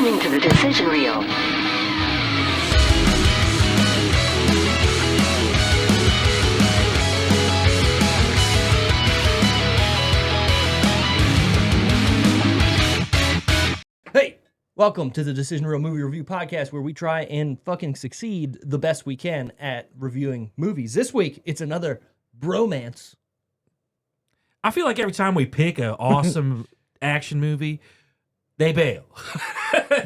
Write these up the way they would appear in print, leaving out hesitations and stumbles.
listening to The Decision Reel. Hey, welcome to the Decision Reel Movie Review Podcast, where we try and fucking succeed the best we can at reviewing movies. This week, it's another bromance. I feel like every time we pick an awesome action movie, they bail.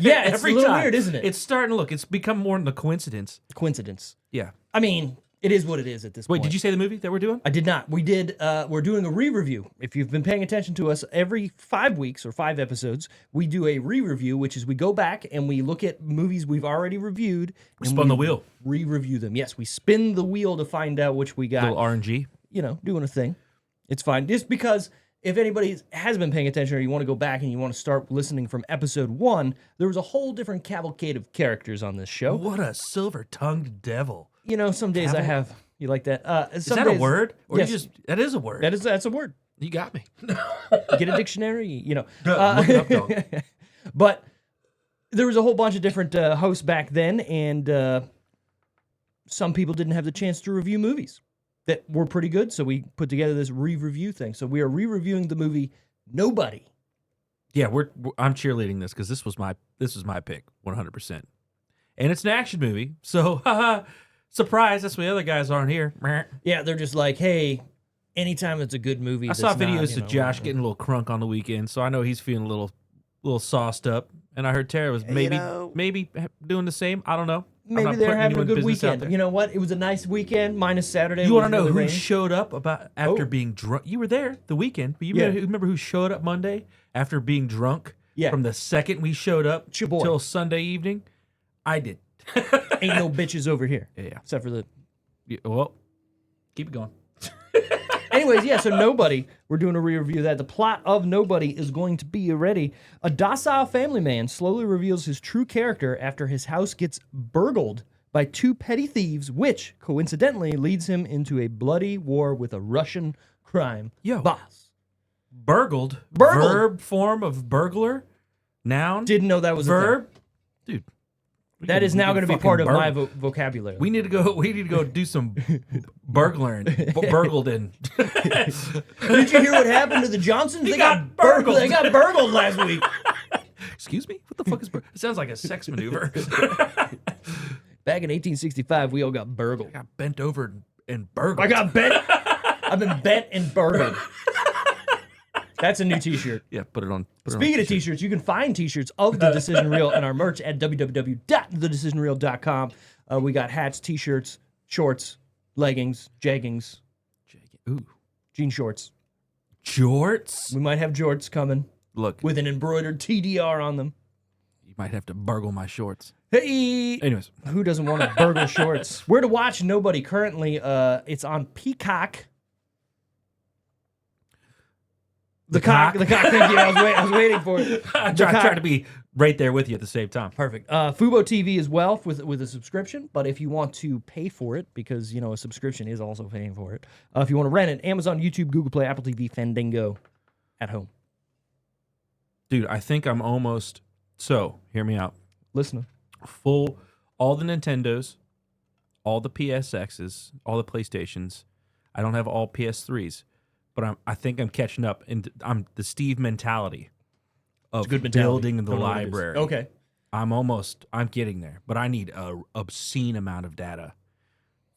Yeah, it's every a little time. weird, isn't it? It's starting to look. It's become more than a coincidence. Coincidence. Yeah. I mean, it is what it is at this point. Wait, did you say the movie that we're doing? I did not. We did. We're doing a re-review. If you've been paying attention to us, every 5 weeks or 5 episodes, we do a re-review, which is we go back and we look at movies we've already reviewed. We spun the wheel. Re-review them. Yes, we spin the wheel to find out which we got. Little RNG. You know, doing a thing. It's fine. Just because if anybody has been paying attention or you want to go back and you want to start listening from episode 1, there was a whole different cavalcade of characters on this show. What a silver-tongued devil. You know, some days I have... You like that? Is that a word? Or yes. you just that is a word. That's a word. You got me. Get a dictionary, you know. Look it up, dog. But there was a whole bunch of different hosts back then, and some people didn't have the chance to review movies that were pretty good, so we put together this re-review thing. So we are re-reviewing the movie Nobody. Yeah, I'm cheerleading this because this was my pick, 100%. And it's an action movie, so surprise, that's why the other guys aren't here. Yeah, they're just like, hey, anytime it's a good movie. I saw that's videos not, of Josh getting a little crunk on the weekend, so I know he's feeling a little sauced up. And I heard Tara was maybe doing the same. I don't know. Maybe they're having a good weekend. You know what? It was a nice weekend, minus Saturday. You want to know really who rainy. showed up after being drunk? You were there the weekend, but you remember who showed up Monday after being drunk? Yeah. From the second we showed up It's your boy. till Sunday evening? I did. Ain't no bitches over here. Yeah. Except for the... Yeah, well, keep it going. Anyways, yeah, so Nobody, we're doing a re-review of that. The plot of Nobody is going to be already. A docile family man slowly reveals his true character after his house gets burgled by 2 petty thieves, which, coincidentally, leads him into a bloody war with a Russian crime boss. Burgled? Burgled. Verb form of burglar? Noun? Didn't know that was verb? a thing. Dude. That is now going to be part of my vocabulary. We need to go do some burglaring. Burgled in. Did you hear what happened to the Johnsons? They got burgled. They got burgled last week. Excuse me? What the fuck is burgled? It sounds like a sex maneuver. Back in 1865, we all got burgled. I got bent over and burgled. I got bent. I've been bent and burgled. That's a new t-shirt. Yeah, put it on. Speaking of t-shirts, you can find t-shirts of The Decision Reel and our merch at www.thedecisionreel.com. We got hats, t-shirts, shorts, leggings, jeggings, jean shorts. Jorts? We might have jorts coming. Look. With an embroidered TDR on them. You might have to burgle my shorts. Hey! Anyways. Who doesn't want to burgle shorts? Where to watch Nobody currently? It's on Peacock. The cock. Thank you. I was waiting for it. I tried to be right there with you at the same time. Perfect. Fubo TV as well with a subscription. But if you want to pay for it, because you know a subscription is also paying for it. If you want to rent it, Amazon, YouTube, Google Play, Apple TV, Fandango, at home. Dude, I think I'm almost. So hear me out. Listening. Full, all the Nintendos, all the PSXs, all the PlayStations. I don't have all PS3s. But I think I'm catching up, and I'm the Steve mentality of building the library. Okay. I'm getting there, but I need a obscene amount of data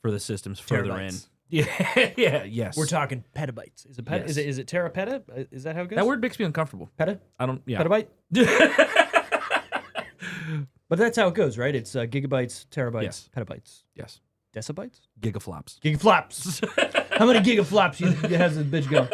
for the systems further in. Yes. We're talking petabytes. Is it Yes. is it terapeta? Is that how it goes? That word makes me uncomfortable. Peta? Petabyte? But that's how it goes, right? It's gigabytes, terabytes, Yes. petabytes. Yes. Decibytes? Gigaflops. Gigaflops. How many gigaflops you has this bitch go?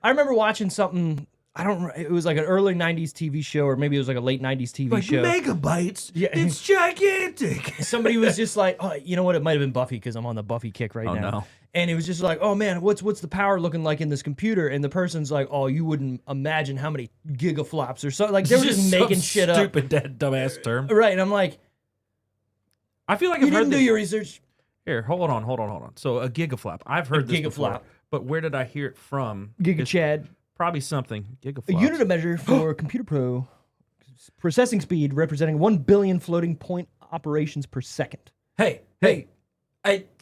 I remember watching something. It was like an early 90s TV show, or maybe it was like a late 90s TV show. Megabytes? Yeah. It's gigantic. Somebody was just like, oh, you know what? It might have been Buffy because I'm on the Buffy kick right now. No. And it was just like, oh man, what's the power looking like in this computer? And the person's like, oh, you wouldn't imagine how many gigaflops or something. Like they were just making shit up. Stupid, dumbass term. Right. And I'm like, I feel like you I've heard didn't do your research. Here, hold on. So a gigaflop. I've heard this before, gigaflop. but where did I hear it from? Giga Chad. Probably something. A Gigaflops. unit of measure for computer pro. processing speed representing 1 billion floating point operations per second. Hey,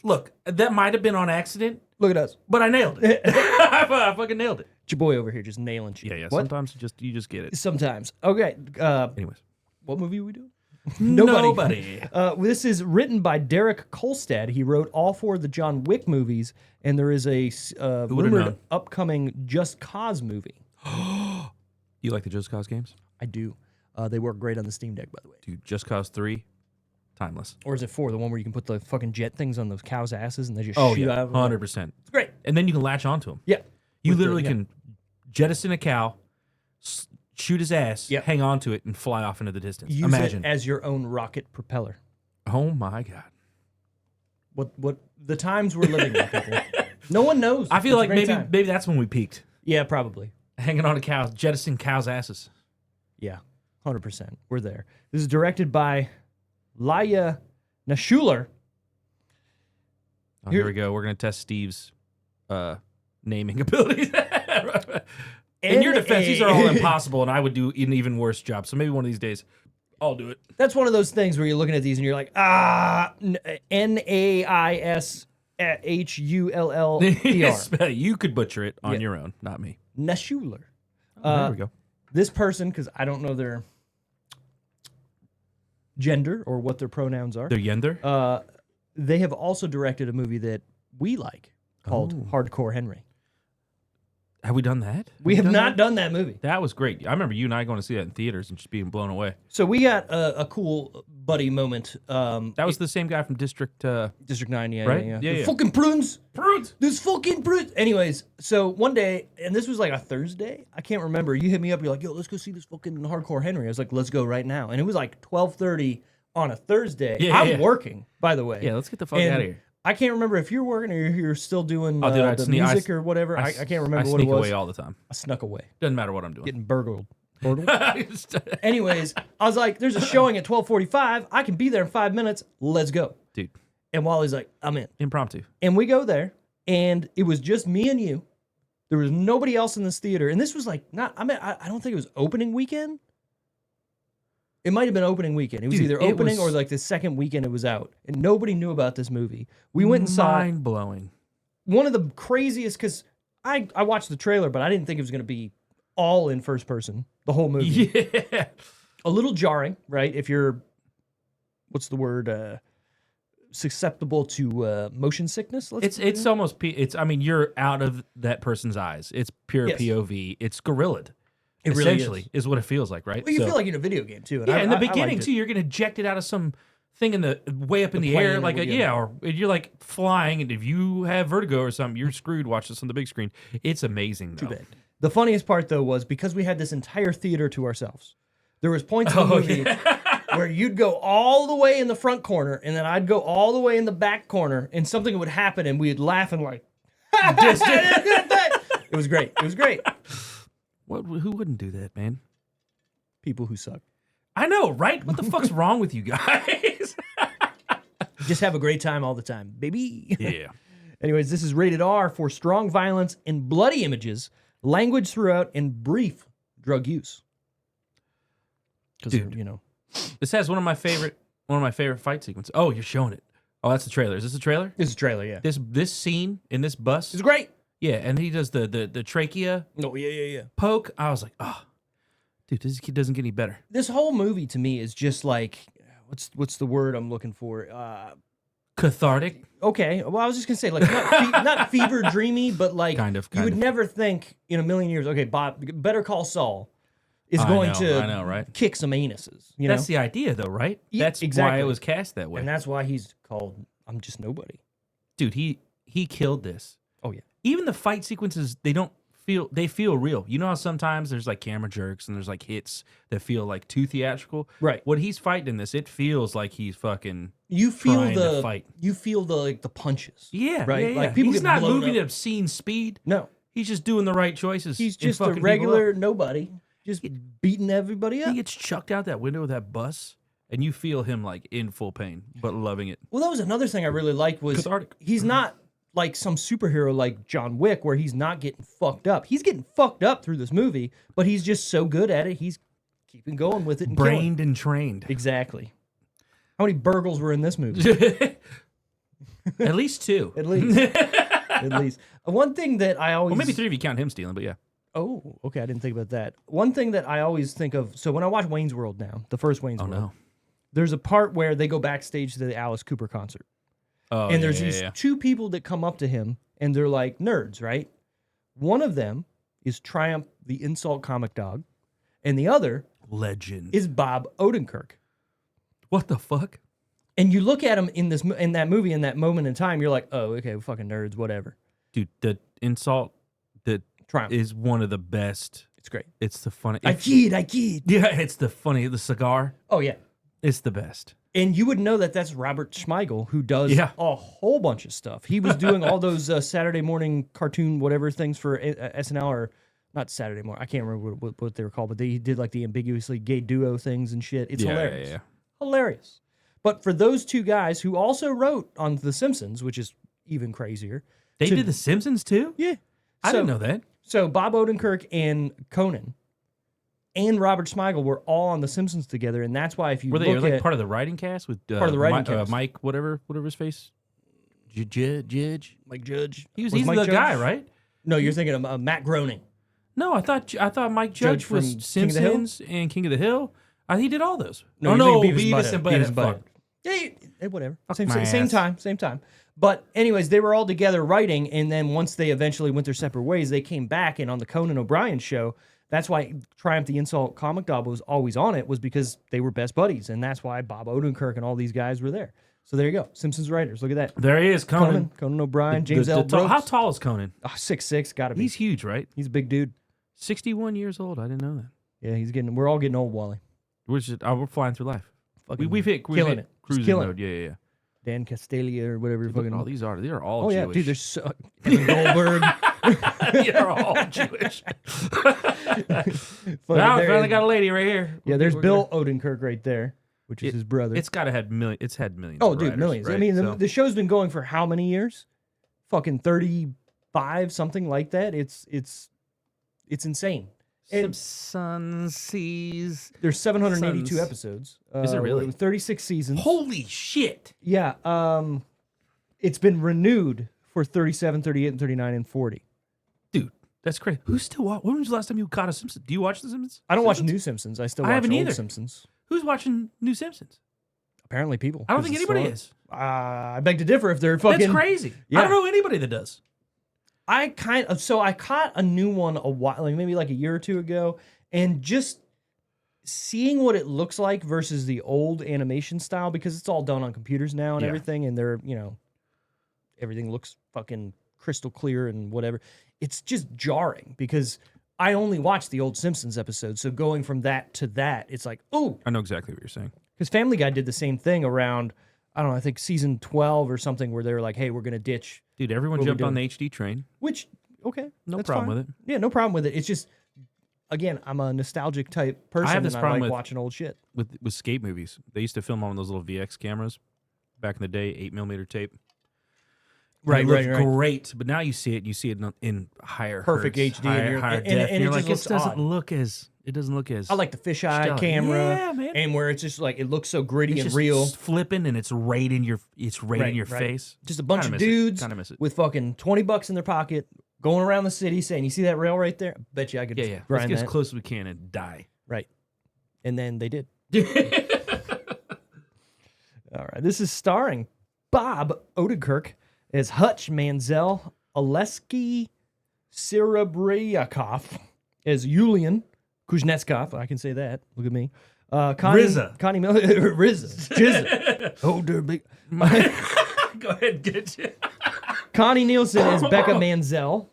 look, that might have been on accident, Look at us. but I nailed it. I fucking nailed it. It's your boy over here just nailing shit. Yeah. What? Sometimes you just get it. Sometimes. Okay. Anyways, What movie are we doing? Nobody. This is written by Derek Kolstad. He wrote all 4 of the John Wick movies, and there is a would've rumored known? upcoming Just Cause movie. You like the Just Cause games? I do. They work great on the Steam Deck, by the way. Dude, Just Cause 3, timeless. Or is it 4, the one where you can put the fucking jet things on those cows' asses and they just Oh, shoot yeah, out of them? 100%. It's great. And then you can latch onto them. Yeah. You With the- literally yeah. can jettison a cow, shoot his ass, Yep. hang on to it, and fly off into the distance. Use Imagine. it as your own rocket propeller. Oh, my God. What the times we're living in, people. No one knows. I feel It's a like great time. maybe that's when we peaked. Yeah, probably. Hanging on to cows, jettisoning cows' asses. Yeah, 100%. We're there. This is directed by Laya Nashuler. Oh, here we go. We're going to test Steve's naming abilities. In your defense, these are all impossible, and I would do an even worse job. So maybe one of these days, I'll do it. That's one of those things where you're looking at these and you're like, Naishuller. You could butcher it on Yeah. your own, not me. Nashuler. There we go. This person, because I don't know their gender or what their pronouns are, They're Yender. they have also directed a movie that we like called Hardcore Henry. Have we done that? We have done not that? done that movie. That was great. I remember you and I going to see that in theaters and just being blown away. So we got a cool buddy moment. That was the same guy from District. District 9, yeah, Right? yeah. Yeah, The yeah. fucking prunes. Prudes. This fucking prunes. Anyways, so one day, and this was like a Thursday. I can't remember. You hit me up. You're like, yo, let's go see this fucking Hardcore Henry. I was like, let's go right now. And it was like 12:30 on a Thursday. Yeah, I'm yeah. working, by the way. Yeah, let's get the fuck And out of here. I can't remember if you're working or you're still doing Oh, dude, I'd the sneak- I- music or whatever. I can't remember what it sneak was. away all the time. I snuck away, Doesn't matter what I'm doing. getting burgled. Anyways, I was like, there's a showing at 12:45. I can be there in 5 minutes. Let's go. Dude, And Wally's like, I'm in. impromptu. And we go there, and it was just me and you. There was nobody else in this theater. And this was like, I don't think it was opening weekend. It might have been opening weekend. It was Dude, either it opening was- or like the second weekend it was out. And nobody knew about this movie. We went and saw it. Mind blowing. One of the craziest, because I watched the trailer, but I didn't think it was going to be all in first person, the whole movie. Yeah. A little jarring, right? If you're, what's the word, susceptible to motion sickness? It's almost I mean, you're out of that person's eyes. It's pure Yes. POV. It's gorilla'd. It really Essentially is what it feels like, right? Well, you So- feel like you're in a video game, too. And yeah, in the I liked beginning it. too, you're getting ejected out of some thing in the way up in The the air, plane like or or you're like flying, and if you have vertigo or something, you're screwed. Watch this on the big screen. It's amazing, though. Too bad. The funniest part, though, was because we had this entire theater to ourselves. There was points in the movie where you'd go all the way in the front corner, and then I'd go all the way in the back corner, and something would happen, and we'd laugh and like, it was great. It was great. Who wouldn't do that, man? People who suck. I know, right? What the fuck's wrong with you guys? Just have a great time all the time, baby. Yeah. Anyways, this is rated R for strong violence and bloody images, language throughout, and brief drug use. Because, Dude. you know. This has one of my favorite fight sequences. Oh, you're showing it. Oh, that's the trailer. Is this the trailer? This is a trailer, yeah. This scene in this bus. It's great. Yeah, and he does the trachea No, yeah. poke. I was like, oh, dude, this kid doesn't get any better. This whole movie to me is just like, what's the word I'm looking for? Cathartic. Okay, well, I was just gonna say like not fever dreamy, but like Kind of. you would never think in a million years. Okay, Bob, Better Call Saul is I going know, to I know, right? kick some anuses. You know, That's the idea, though, right? Yeah, That's why exactly. it was cast that way. and that's why he's called I'm Just Nobody. Dude, he killed this. Oh yeah, Even the fight sequences, they feel real. You know how sometimes there's like camera jerks and there's like hits that feel like too theatrical? right. When he's fighting in this, it feels like he's fucking You feel trying to the fight. you feel the punches. Yeah, Right? yeah, Like, yeah. people He's get not blown moving up. at obscene speed. No, He's just doing the right choices. he's and just a fucking people regular up. nobody, just beating everybody up. He gets chucked out that window of that bus, and you feel him like in full pain, but loving it. Well, that was another thing I really liked was Cathartic. he's not like some superhero like John Wick where he's not getting fucked up. He's getting fucked up through this movie, but he's just so good at it. He's keeping going with it and Brained and trained. Exactly. How many burgles were in this movie? At least 2. At least. At least. One thing that I always... Well, maybe 3 if you count him stealing, but yeah. Oh, okay. I didn't think about that. One thing that I always think of... So when I watch Wayne's World now, the first Wayne's World, no. there's a part where they go backstage to the Alice Cooper concert. Oh, and there's these 2 people that come up to him, and they're like nerds, right? One of them is Triumph, the insult comic dog, and the other... Legend. ...is Bob Odenkirk. What the fuck? And you look at him in that movie, in that moment in time, you're like, oh, okay, fucking nerds, whatever. Dude, the insult that Triumph is one of the best. It's great. It's the funny. I kid. Yeah, it's the funny. The cigar. Oh, yeah. It's the best. And you would know that that's Robert Smigel, who does a whole bunch of stuff. He was doing all those Saturday morning cartoon whatever things for SNL, or not Saturday morning. I can't remember what they were called, but he did like the ambiguously gay duo things and shit. It's hilarious. Yeah. Hilarious. But for those 2 guys who also wrote on The Simpsons, which is even crazier. They did The Simpsons too? Yeah. I didn't know that. So Bob Odenkirk and Conan and Robert Smigel were all on The Simpsons together, and that's why if you were they look like at part of the writing cast with part of the writing cast. Mike whatever his face, Judge. Mike Judge. He's Mike the Judge? guy, right? No, you're thinking of Matt Groening. No, I thought Mike Judge was from Simpsons and King of the Hill. He did all those. No, Beavis and Butthead. Fuck. Yeah, whatever. Same time. But anyways, they were all together writing, and then once they eventually went their separate ways, they came back, and on the Conan O'Brien show, that's why Triumph the Insult comic dog was always on it, was because they were best buddies, and that's why Bob Odenkirk and all these guys were there. So there you go. Simpsons writers. Look at that. There he is, Conan. Conan O'Brien, James L. Brooks. How tall is Conan? 6'6", gotta be. He's huge, right? He's a big dude. 61 years old. I didn't know that. Yeah, we're all getting old, Wally. We're flying through life. We've hit cruising mode. Yeah. Dan Castelia or whatever. Dude, fucking. These are all Oh Jewish. yeah, dude. There's so, Evan Goldberg. They're all Jewish. Finally got a lady right here. Yeah, there's Bill Odenkirk right there, which is his brother. It's got to have millions. It's had millions. Oh, of dude, writers, millions. Right? I mean, the show's been going for how many years? Fucking 35, something like that. It's insane. Simpsons sees. There's 782 episodes. Is it really? 36 seasons. Holy shit! Yeah. It's been renewed for 37, 38, and 39, and 40. Dude, that's crazy. Who's still watching? When was the last time you caught a Simpsons? Do you watch the Simpsons? I don't watch New Simpsons. I still watch haven't old either. Simpsons. Who's watching New Simpsons? Apparently people. I don't think anybody is. I beg to differ if they're fucking... That's crazy. Yeah. I don't know anybody that does. I caught a new one a while, maybe like a year or two ago, and just seeing what it looks like versus the old animation style, because it's all done on computers now and everything, and they're, everything looks fucking crystal clear and whatever. It's just jarring because I only watched the old Simpsons episodes, so going from that to that, it's like, oh. I know exactly what you're saying. Because Family Guy did the same thing around, I don't know, I think season 12 or something, where they were like, hey, we're going to ditch. Dude, everyone jumped on the HD train. Which, okay. No problem with it. Yeah, no problem with it. It's just, again, I'm a nostalgic type person. I have this problem like with watching old shit. With skate movies. They used to film on those little VX cameras back in the day, 8mm tape. Right. Great, but now you see it in higher perfect hertz, HD, higher def, and you're it like, just it doesn't look as. I like the fisheye camera, yeah, man. And where it's just like it looks so gritty it's and just real, flipping, and it's right in your face. Just a bunch of dudes with fucking $20 in their pocket going around the city saying, "You see that rail right there? I bet you I could grind Let's get as close as we can and die." Right, and then they did. All right, this is starring Bob Odenkirk as Hutch Manzel, Oleski Serebriakov as Yulian Kuznetsov. I can say that. Look at me. Connie Miller. RZA. Jizza. Oh, dear big. Go ahead, get you. Connie Nielsen as Becca Manzel.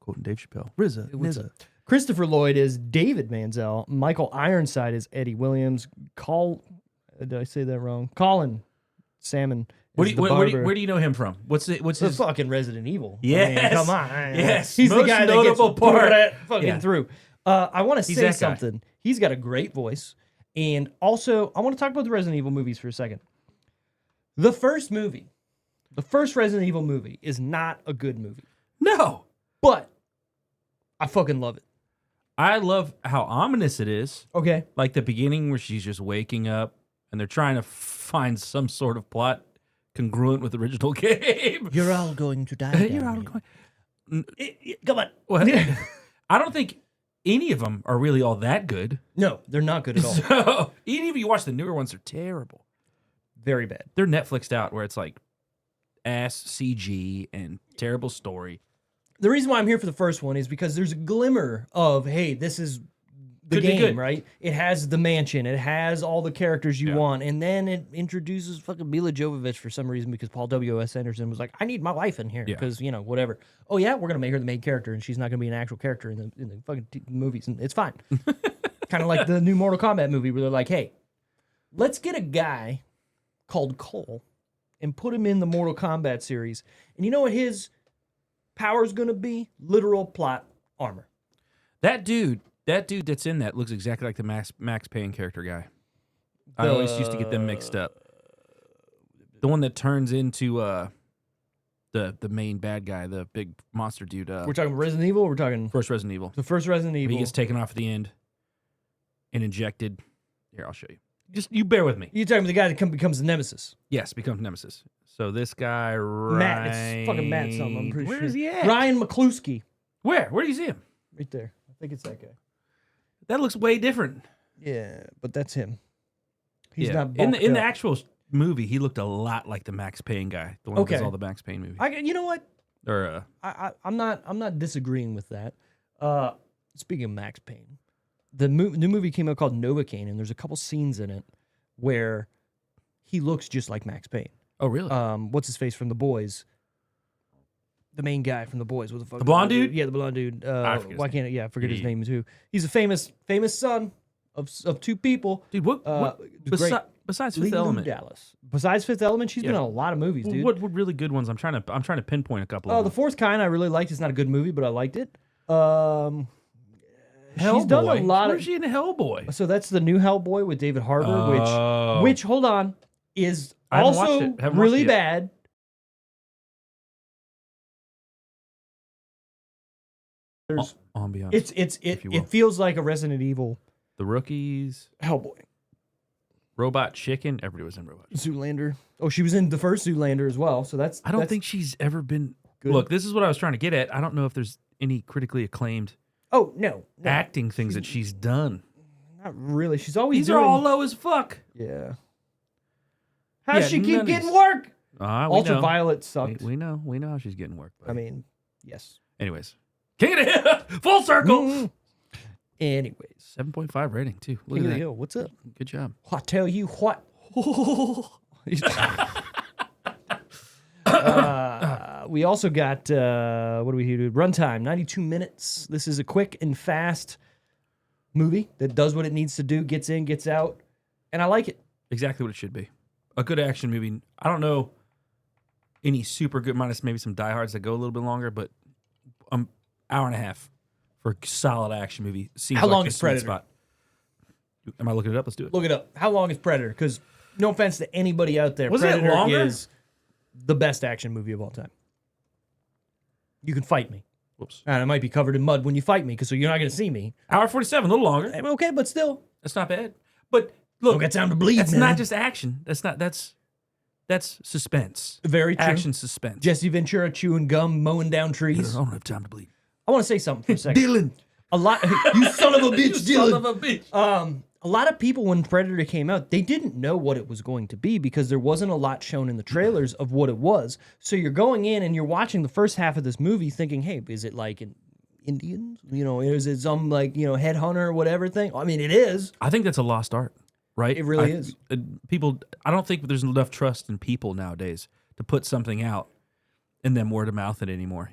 Quoting Dave Chappelle. RZA. Christopher Lloyd is David Manzel. Michael Ironside is Eddie Williams. Did I say that wrong? Colin Salmon. Where do you know him from? What's his fucking Resident Evil? Yes. I mean, come on. Yes. He's the guy that gets part fucking through. I want to say something. He's got a great voice. And also, I want to talk about the Resident Evil movies for a second. The first Resident Evil movie is not a good movie. No. But I fucking love it. I love how ominous it is. Okay. Like the beginning where she's just waking up and they're trying to find some sort of plot congruent with the original game. You're all going to die. You're all going. Come on. What? I don't think any of them are really all that good. No, they're not good at all. So, even if you watch the newer ones, they're terrible. Very bad. They're Netflixed out where it's like ass CG and terrible story. The reason why I'm here for the first one is because there's a glimmer of, hey, this is the Could be game, good. right? It has the mansion. It has all the characters you Yeah. want. And then it introduces fucking Mila Jovovich for some reason because Paul W.S. Anderson was like, I need my wife in here Yeah. because, whatever. Oh, yeah, we're going to make her the main character and she's not going to be an actual character in the fucking movies. And it's fine. Kind of like the new Mortal Kombat movie where they're like, hey, let's get a guy called Cole and put him in the Mortal Kombat series. And you know what his power's going to be? Literal plot armor. That dude that's in that looks exactly like the Max Payne character guy. I always used to get them mixed up. The one that turns into the main bad guy, the big monster dude. We're talking Resident Evil. We're talking First Resident Evil. the first Resident Evil. He gets taken off at the end and injected. Here, I'll show you. Just you bear with me. You're talking about the guy that becomes the nemesis. Yes, becomes Nemesis. So this guy, Matt. It's fucking Matt something. I'm pretty Where sure. is he at? Ryan McCluskey. Where do you see him? Right there. I think it's that guy. That looks way different. Yeah, but that's him. He's Yeah. not in bulked the up. actual movie. He looked a lot like the Max Payne guy, the one that does Okay. all the Max Payne movies. You know what? Or I'm not disagreeing with that. Speaking of Max Payne, the new movie came out called Novocaine, and there's a couple scenes in it where he looks just like Max Payne. oh really? What's his face from The Boys? The main guy from The Boys. What the fuck? The blonde dude? Yeah, the blonde dude. I forget his Why can't I? Yeah, I forget his Yeah. name too. He's a famous son of two people. Dude, what great. besides Fifth Lulu Element? Dallas. Besides Fifth Element, she's been in Yeah. a lot of movies, dude. What really good ones? I'm trying to pinpoint a couple. Oh, of The them. Fourth Kind I really liked. It's not a good movie, but I liked it. Hellboy. She's done a lot Where's of. she in Hellboy? So that's the new Hellboy with David Harbour, Oh. which hold on, is I haven't watched also it. Haven't really watched it bad. There's Ambiance. you will. it feels like a Resident Evil The Rookies, Hellboy. Robot Chicken. Everybody was in Robot. Zoolander. Oh, she was in the first Zoolander as well. So that's I don't that's think she's ever been. good. Look, this is what I was trying to get at. I don't know if there's any critically acclaimed Oh no, acting things that she's done. not really. She's always These doing. are all low as fuck. Yeah. How does she none keep of getting these- work? We know. Ultraviolet We, sucked. we know. We know how she's getting work. I mean, yes. anyways, King of the Hill, full circle. Mm. Anyways, 7.5 rating too. Look King at of the that. Hill, what's up? Good job. I tell you what. We also got what do we do? Runtime, 92 minutes. This is a quick and fast movie that does what it needs to do, gets in, gets out, and I like it. Exactly what it should be. A good action movie. I don't know any super good, minus maybe some diehards that go a little bit longer, but hour and a half for a solid action movie. Seems How like long the is sweet Predator? spot. Am I looking it up? Let's do it. Look it up. How long is Predator? Because no offense to anybody out there, Was it Predator longer? is the best action movie of all time. You can fight me. Whoops. And I might be covered in mud when you fight me, because so you're not going to see me. Hour 47, a little longer. Okay, but still. That's not bad. But look, Don't get time to bleed, that's man. not just action. That's suspense. Very true. Action suspense. Jesse Ventura chewing gum, mowing down I trees. don't have time to bleed. I want to say something for a second. Dylan. A lot, you son of a bitch, Dylan. Son of a bitch. A lot of people, when Predator came out, they didn't know what it was going to be because there wasn't a lot shown in the trailers of what it was. So you're going in and you're watching the first half of this movie thinking, hey, is it like an Indians? Is it some headhunter or whatever thing? I mean, it is. I think that's a lost art, right? It really is. People, I don't think there's enough trust in people nowadays to put something out and then word of mouth it anymore,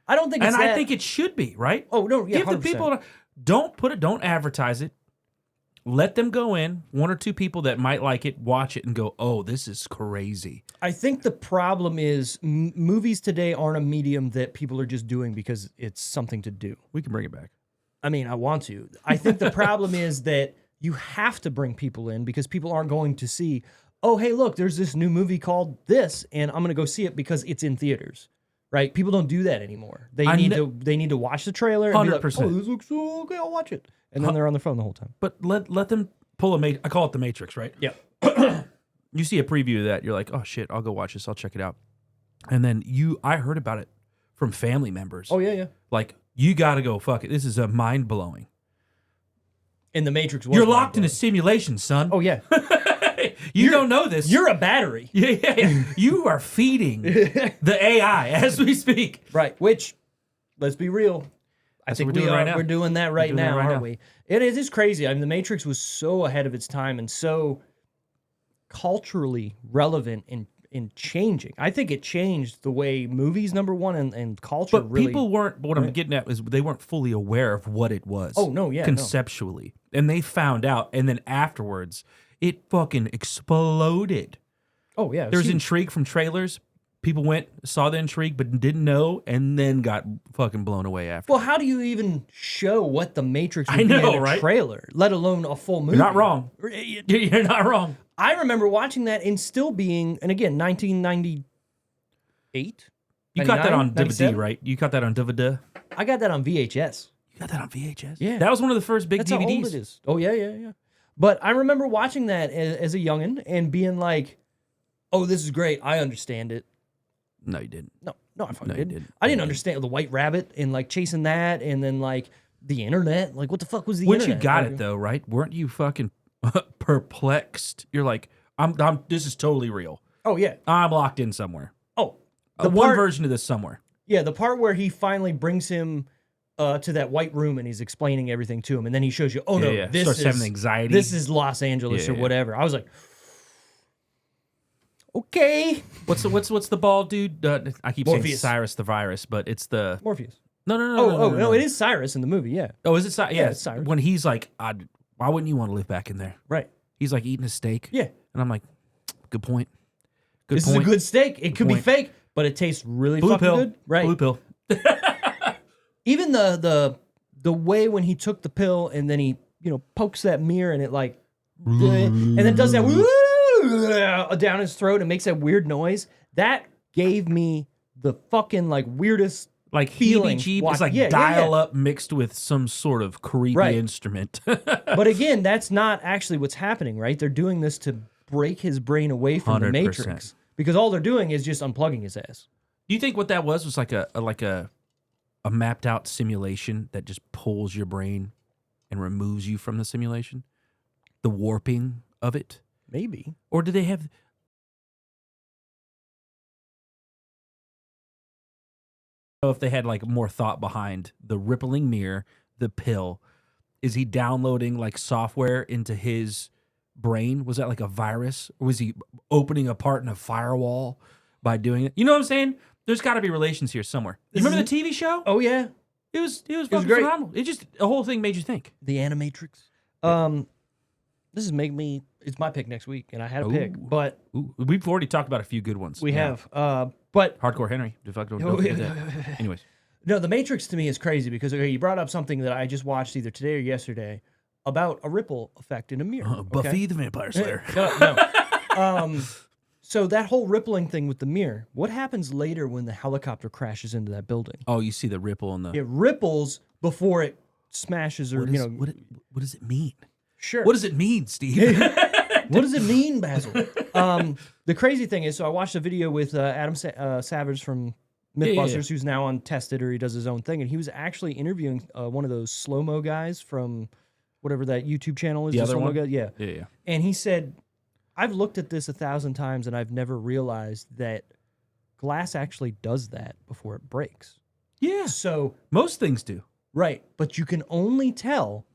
I don't think it's And that. I think it should be, right? Oh, no, yeah, Give the 100%. people, don't advertise it. Let them go in, one or two people that might like it, watch it and go, oh, this is crazy. I think the problem is movies today aren't a medium that people are just doing because it's something to do. We can bring it back. I mean, I want to. I think the problem is that you have to bring people in because people aren't going to see, oh, hey, look, there's this new movie called this, and I'm going to go see it because it's in theaters, right? People don't do that anymore. They I need kn- to they need to watch the trailer and be like, 100%. oh, this looks so okay, I'll watch it. And then they're on their phone the whole time. But let them pull I call it the Matrix, right? Yeah. You see a preview of that, you're like, oh shit, I'll go watch this, I'll check it out. And then I heard about it from family members. Oh yeah. Like, you gotta go, fuck it. This is a mind blowing. And the Matrix was You're locked in a mind-blowing. simulation, son. Oh yeah. You don't know this. You're a battery. Yeah. You are feeding the AI as we speak. Right. Which, let's be real. I think what we're doing right now. We're doing that right doing that now, right aren't now. we? It is crazy. I mean, the Matrix was so ahead of its time and so culturally relevant in changing. I think it changed the way movies, number one, and culture But really. people weren't, what I'm getting at is they weren't fully aware of what it was. Oh, no, yeah, no. Conceptually. And they found out, and then afterwards, it fucking exploded. Oh yeah. There was intrigue from trailers. People went, saw the intrigue, but didn't know, and then got fucking blown away after. Well, how do you even show what the Matrix would I know, be in a right? trailer, let alone a full movie? You're not wrong. You're not wrong. I remember watching that and still being, and again, 1998. You got that on 99, DVD, 97? right? You got that on DVD? I got that on VHS. You got that on VHS? Yeah. That was one of the first big That's DVDs. how old it is. Oh yeah. But I remember watching that as a youngin' and being like, "Oh, this is great. I understand it." No, you didn't. No, I fucking No, you didn't. didn't. I didn't understand the White Rabbit and like chasing that, and then like the internet. Like, what the fuck was the Once internet? you got Like, it though, right? Weren't you fucking perplexed? You're like, I'm. This is totally real. Oh yeah. I'm locked in somewhere. Oh, One version of this somewhere. Yeah, the part where he finally brings him to that white room and he's explaining everything to him, and then he shows you, oh no, Yeah. this Starts is having anxiety. This is Los Angeles or Yeah. whatever. I was like, okay, What's the bald dude? I keep saying Morpheus. Cyrus the Virus, but it's the Morpheus. no. No, it is Cyrus in the movie. Yeah, Oh, is it Cyrus? Yeah, it's Cyrus. When he's like, why wouldn't you want to live back in there? right. He's like eating a steak. Yeah, And I'm like, good point. Good this point. is a good steak. It could be point. fake, but it tastes really Blue fucking pill. good. Right. Blue pill. Even the way when he took the pill and then he pokes that mirror and it like and then does that down his throat and makes that weird noise, that gave me the fucking like weirdest Like feeling heebie-jeeb is watching- like yeah, dial up mixed with some sort of creepy Right. instrument. But again, that's not actually what's happening, right? They're doing this to break his brain away from the 100%. Matrix because all they're doing is just unplugging his ass. Do you think what that was like a mapped out simulation that just pulls your brain and removes you from the simulation? The warping of it? Maybe. Or do they have if they had like more thought behind the rippling mirror, the pill? Is he downloading like software into his brain? Was that like a virus? Or was he opening apart in a firewall by doing it? You know what I'm saying? There's got to be relations here somewhere. You This remember is- the TV show? Oh yeah, It was fucking great. phenomenal. It just the whole thing made you think. the Animatrix. This is make me. It's my pick next week, and I had a pick, Ooh. but Ooh, we've already talked about a few good ones. we Yeah. have. But Hardcore Henry. Don't Oh, forget yeah. that. Anyways, no, the Matrix to me is crazy because okay, you brought up something that I just watched either today or yesterday about a ripple effect in a mirror. Buffy okay? the Vampire Slayer. No. So that whole rippling thing with the mirror, what happens later when the helicopter crashes into that building? Oh, you see the ripple in the. It ripples before it smashes or, What, is, what does it mean? sure. What does it mean, Steve? What does it mean, Basil? The crazy thing is, so I watched a video with Adam Savage from Mythbusters, who's now on Tested, or he does his own thing, and he was actually interviewing one of those slow-mo guys from whatever that YouTube channel is. The other slow-mo one? guy? Yeah. Yeah. And he said, I've looked at this 1,000 times, and I've never realized that glass actually does that before it breaks. Yeah. So, Most things do. right, but you can only tell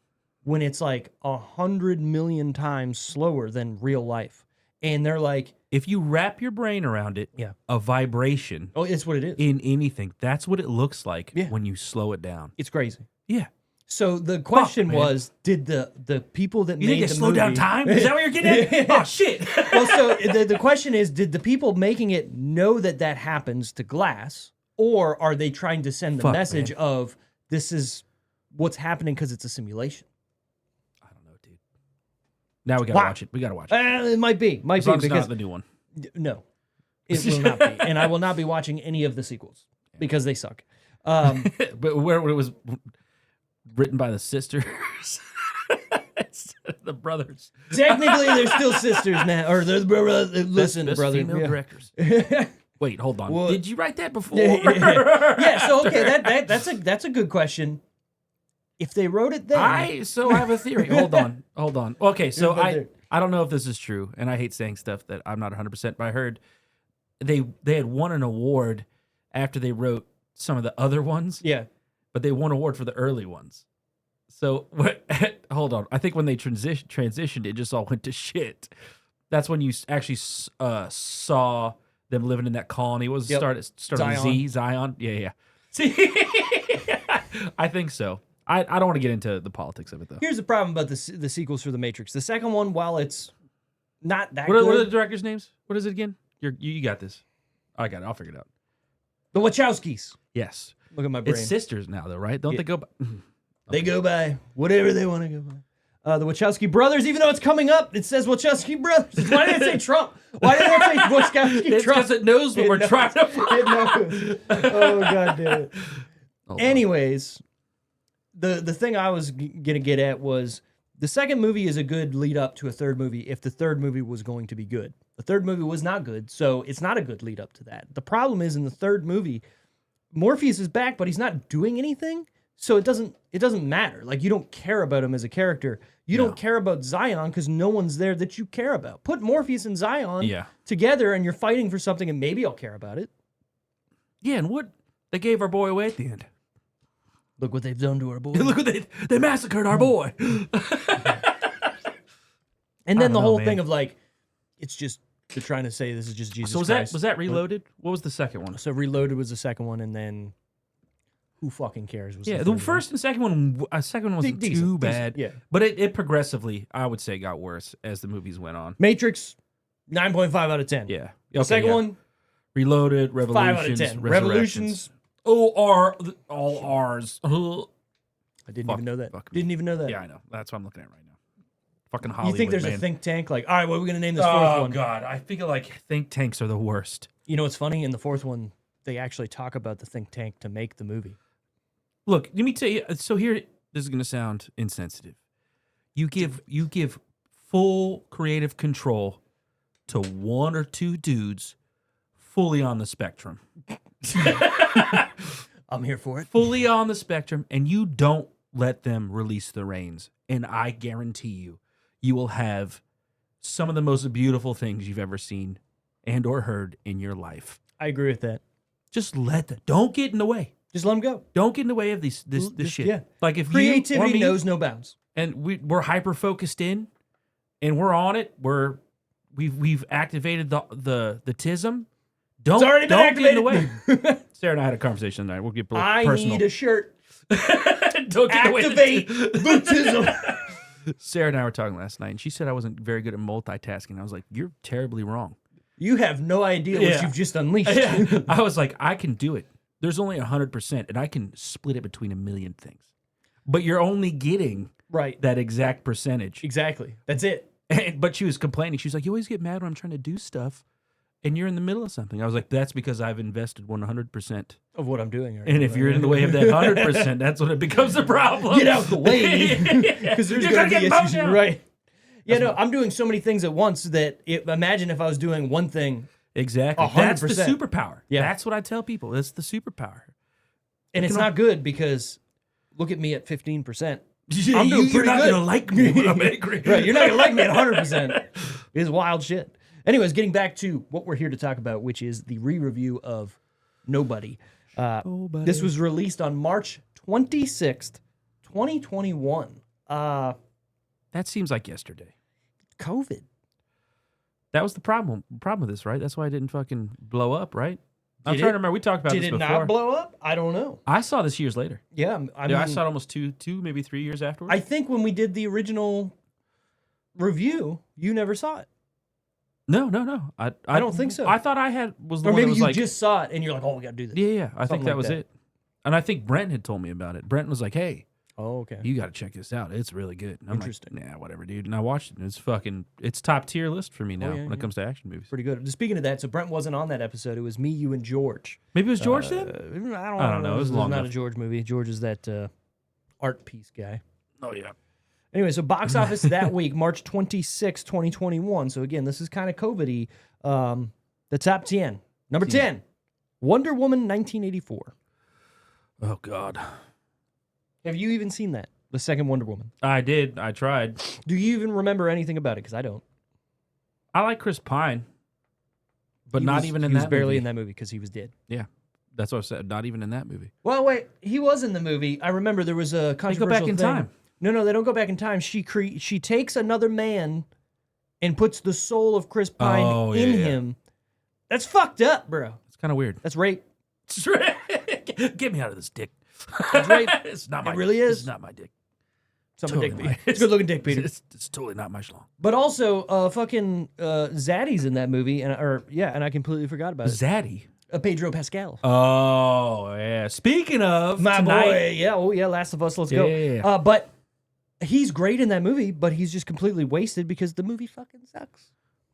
when it's like 100 million times slower than real life. And they're like, If you wrap your brain around it, Yeah. a vibration oh, it's what it is. in anything, that's what it looks like Yeah. when you slow it down. It's crazy. Yeah. So the question man. was, did the people that You made think the they slow down movie- time? Is that what you're getting at? Oh, shit. Well, so the question is, did the people making it know that that happens to glass, or are they trying to send the Fuck, message man. of this is what's happening because it's a simulation? I don't know, dude. Now we got to Wow. watch it. We got to watch it. It might be, As long as it's because not the new one. no, it will not be, and I will not be watching any of the sequels. because they suck. But where it was written by the sisters instead of the brothers. Technically, they're still sisters now, or they're listen, Best brother. female Yeah. directors. Wait, hold on. What? Did you write that before? Yeah, so okay, that's a good question. If they wrote it then, I have a theory. Hold on. Okay, so Here's my I don't know if this is true, and I hate saying stuff that I'm not 100%, but I heard they had won an award after they wrote some of the other ones, yeah, but they won an award for the early ones. So hold on. I think when they transitioned, it just all went to shit. That's when you actually saw them living in that colony. What was it started with Zion? Yeah. See, I think so. I don't want to get into the politics of it, though. Here's the problem about the sequels for The Matrix. The second one, while it's not that What good, are the directors' names? What is it again? You got this. I got it. I'll figure it out. the Wachowskis. Yes. Look at my brain. It's sisters now, though, right? Don't they go by... They go by whatever they want to go by. The Wachowski brothers, even though it's coming up, it says Wachowski brothers. Why didn't it say Trump? Why didn't it say Wachowski It's Trump? because it knows what we're trying to find. It knows. Oh, God damn it. Anyways, the thing I was going to get at was the second movie is a good lead up to a third movie if the third movie was going to be good. The third movie was not good, so it's not a good lead up to that. The problem is in the third movie, Morpheus is back, but he's not doing anything, so it doesn't matter. Like, you don't care about him as a character. You don't care about Zion because no one's there that you care about. Put Morpheus and Zion together and you're fighting for something and maybe I'll care about it. Yeah, and what? They gave our boy away at the end. Look what they've done to our boy. Look what they massacred our boy. And then the whole thing of like, it's just, they're trying to say this is just Jesus Christ. Was that Reloaded? What was the second one? So Reloaded was the second one, and then who fucking cares? Was Yeah, the the first and second one wasn't too bad. yeah. But it progressively, I would say, got worse as the movies went on. Matrix, 9.5 out of 10. Yeah. The second one, Reloaded, 5 Revolutions, out of 10. Revolutions. All R's. I didn't even know that. Didn't even know that. Yeah, I know. That's what I'm looking at right now. Fucking Hollywood, You think there's man. a think tank? Like, all right, what are we going to name this fourth one? Oh, God. I feel like think tanks are the worst. You know what's funny? In the fourth one, they actually talk about the think tank to make the movie. Look, let me tell you. So here, this is going to sound insensitive. You give full creative control to one or two dudes fully on the spectrum. I'm here for it. Fully on the spectrum, and you don't let them release the reins. And I guarantee you will have some of the most beautiful things you've ever seen and or heard in your life. I agree with that. Just don't get in the way. Just let them go. Don't get in the way of this shit. Yeah. Like if creativity you or me, knows no bounds. and we're hyper focused in, and we're on it. We've activated the tism. Don't get in the way. Sarah and I had a conversation tonight. We'll get personal. I need a shirt. Don't get Activate the tism. Sarah and I were talking last night, and she said I wasn't very good at multitasking. I was like, "You're terribly wrong." You have no idea what you've just unleashed. I was like, "I can do it. There's only 100%, and I can split it between a million things. But you're only getting that exact percentage. Exactly. That's it. But she was complaining. She was like, "You always get mad when I'm trying to do stuff, and you're in the middle of something." I was like, "That's because I've invested 100% of what I'm doing." And if you're in the way of that 100%, that's when it becomes a problem. Get out the way, because there's going to be issues. Right? Yeah, no, I'm doing so many things at once that imagine if I was doing one thing. Exactly. 100%. That's the superpower. Yeah. That's what I tell people. That's the superpower. And it's not good because look at me at 15%. Yeah, I'm doing you're not good. going to like me when I'm angry. Right, you're not going to like me at 100%. It's wild shit. Anyways, getting back to what we're here to talk about, which is the re-review of Nobody. This was released on March 26th, 2021. That seems like yesterday. COVID. That was the problem with this, right? That's why it didn't fucking blow up, right? I'm trying to remember. We talked about this before. Did it not blow up? I don't know. I saw this years later. Yeah, I saw it almost two, maybe 3 years afterwards. I think when we did the original review, you never saw it. No. I don't think so. I thought I was the or one maybe that was you like, just saw it and you're like, oh, we got to do this. Yeah. I think that like was that. it. And I think Brent had told me about it. Brent was like, hey. Oh, okay. You got to check this out. It's really good. And I'm Interesting. like, nah, whatever, dude. And I watched it. And it's top tier list for me now yeah, when it comes to action movies. Pretty good. Speaking of that, so Brent wasn't on that episode. It was me, you, and George. Maybe it was George then? I don't know. It was long not enough. a George movie. George is that art piece guy. Oh, yeah. Anyway, so box office that week, March 26, 2021. So again, this is kind of COVID-y. The top 10. Number 10, Wonder Woman 1984. Oh, God. Have you even seen that? The second Wonder Woman. I did. I tried. Do you even remember anything about it? Because I don't. I like Chris Pine, but not even in he that was barely movie. in that movie because he was dead. Yeah. That's what I said. Not even in that movie. Well, wait. He was in the movie. I remember there was a They controversial go back in thing. time. No, they don't go back in time. She takes another man and puts the soul of Chris Pine in him. That's fucked up, bro. It's kind of weird. That's rape. Get me out of this dick. That's rape. It's not my It really is. It's not my dick. Totally Totally dick, my- Peter. It's a good looking dick, Peter. It's totally not my schlong. But also, fucking Zaddy's in that movie, and I completely forgot about it. Zaddy. Pedro Pascal. Oh, yeah. Speaking of My tonight, boy. Yeah, Last of Us, let's go. Yeah. But he's great in that movie, but he's just completely wasted because the movie fucking sucks.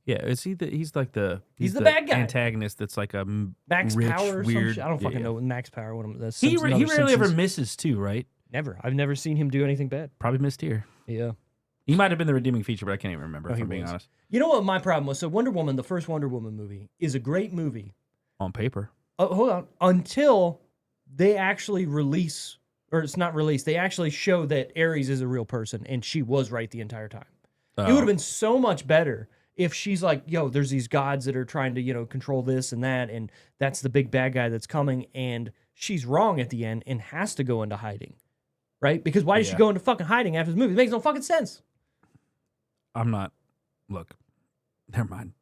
Yeah, is he he's like the He's the bad guy. antagonist that's like a Max rich, Power or some weird. shit. I don't yeah, fucking yeah. know. Max Power. What that's He another rarely ever Simpsons. misses too, right? Never. I've never seen him do anything bad. Probably missed here. Yeah. He might have been the redeeming feature, but I can't even remember if he I'm being was. honest. You know what my problem was? So Wonder Woman, the first Wonder Woman movie, is a great movie. On paper. Oh, hold on. Until they actually release, or it's not released, they actually show that Ares is a real person and she was right the entire time. It would have been so much better if she's like, yo, there's these gods that are trying to, control this and that, and that's the big bad guy that's coming, and she's wrong at the end and has to go into hiding. Right? Because why did she go into fucking hiding after the movie? It makes no fucking sense. I'm not. Look, never mind.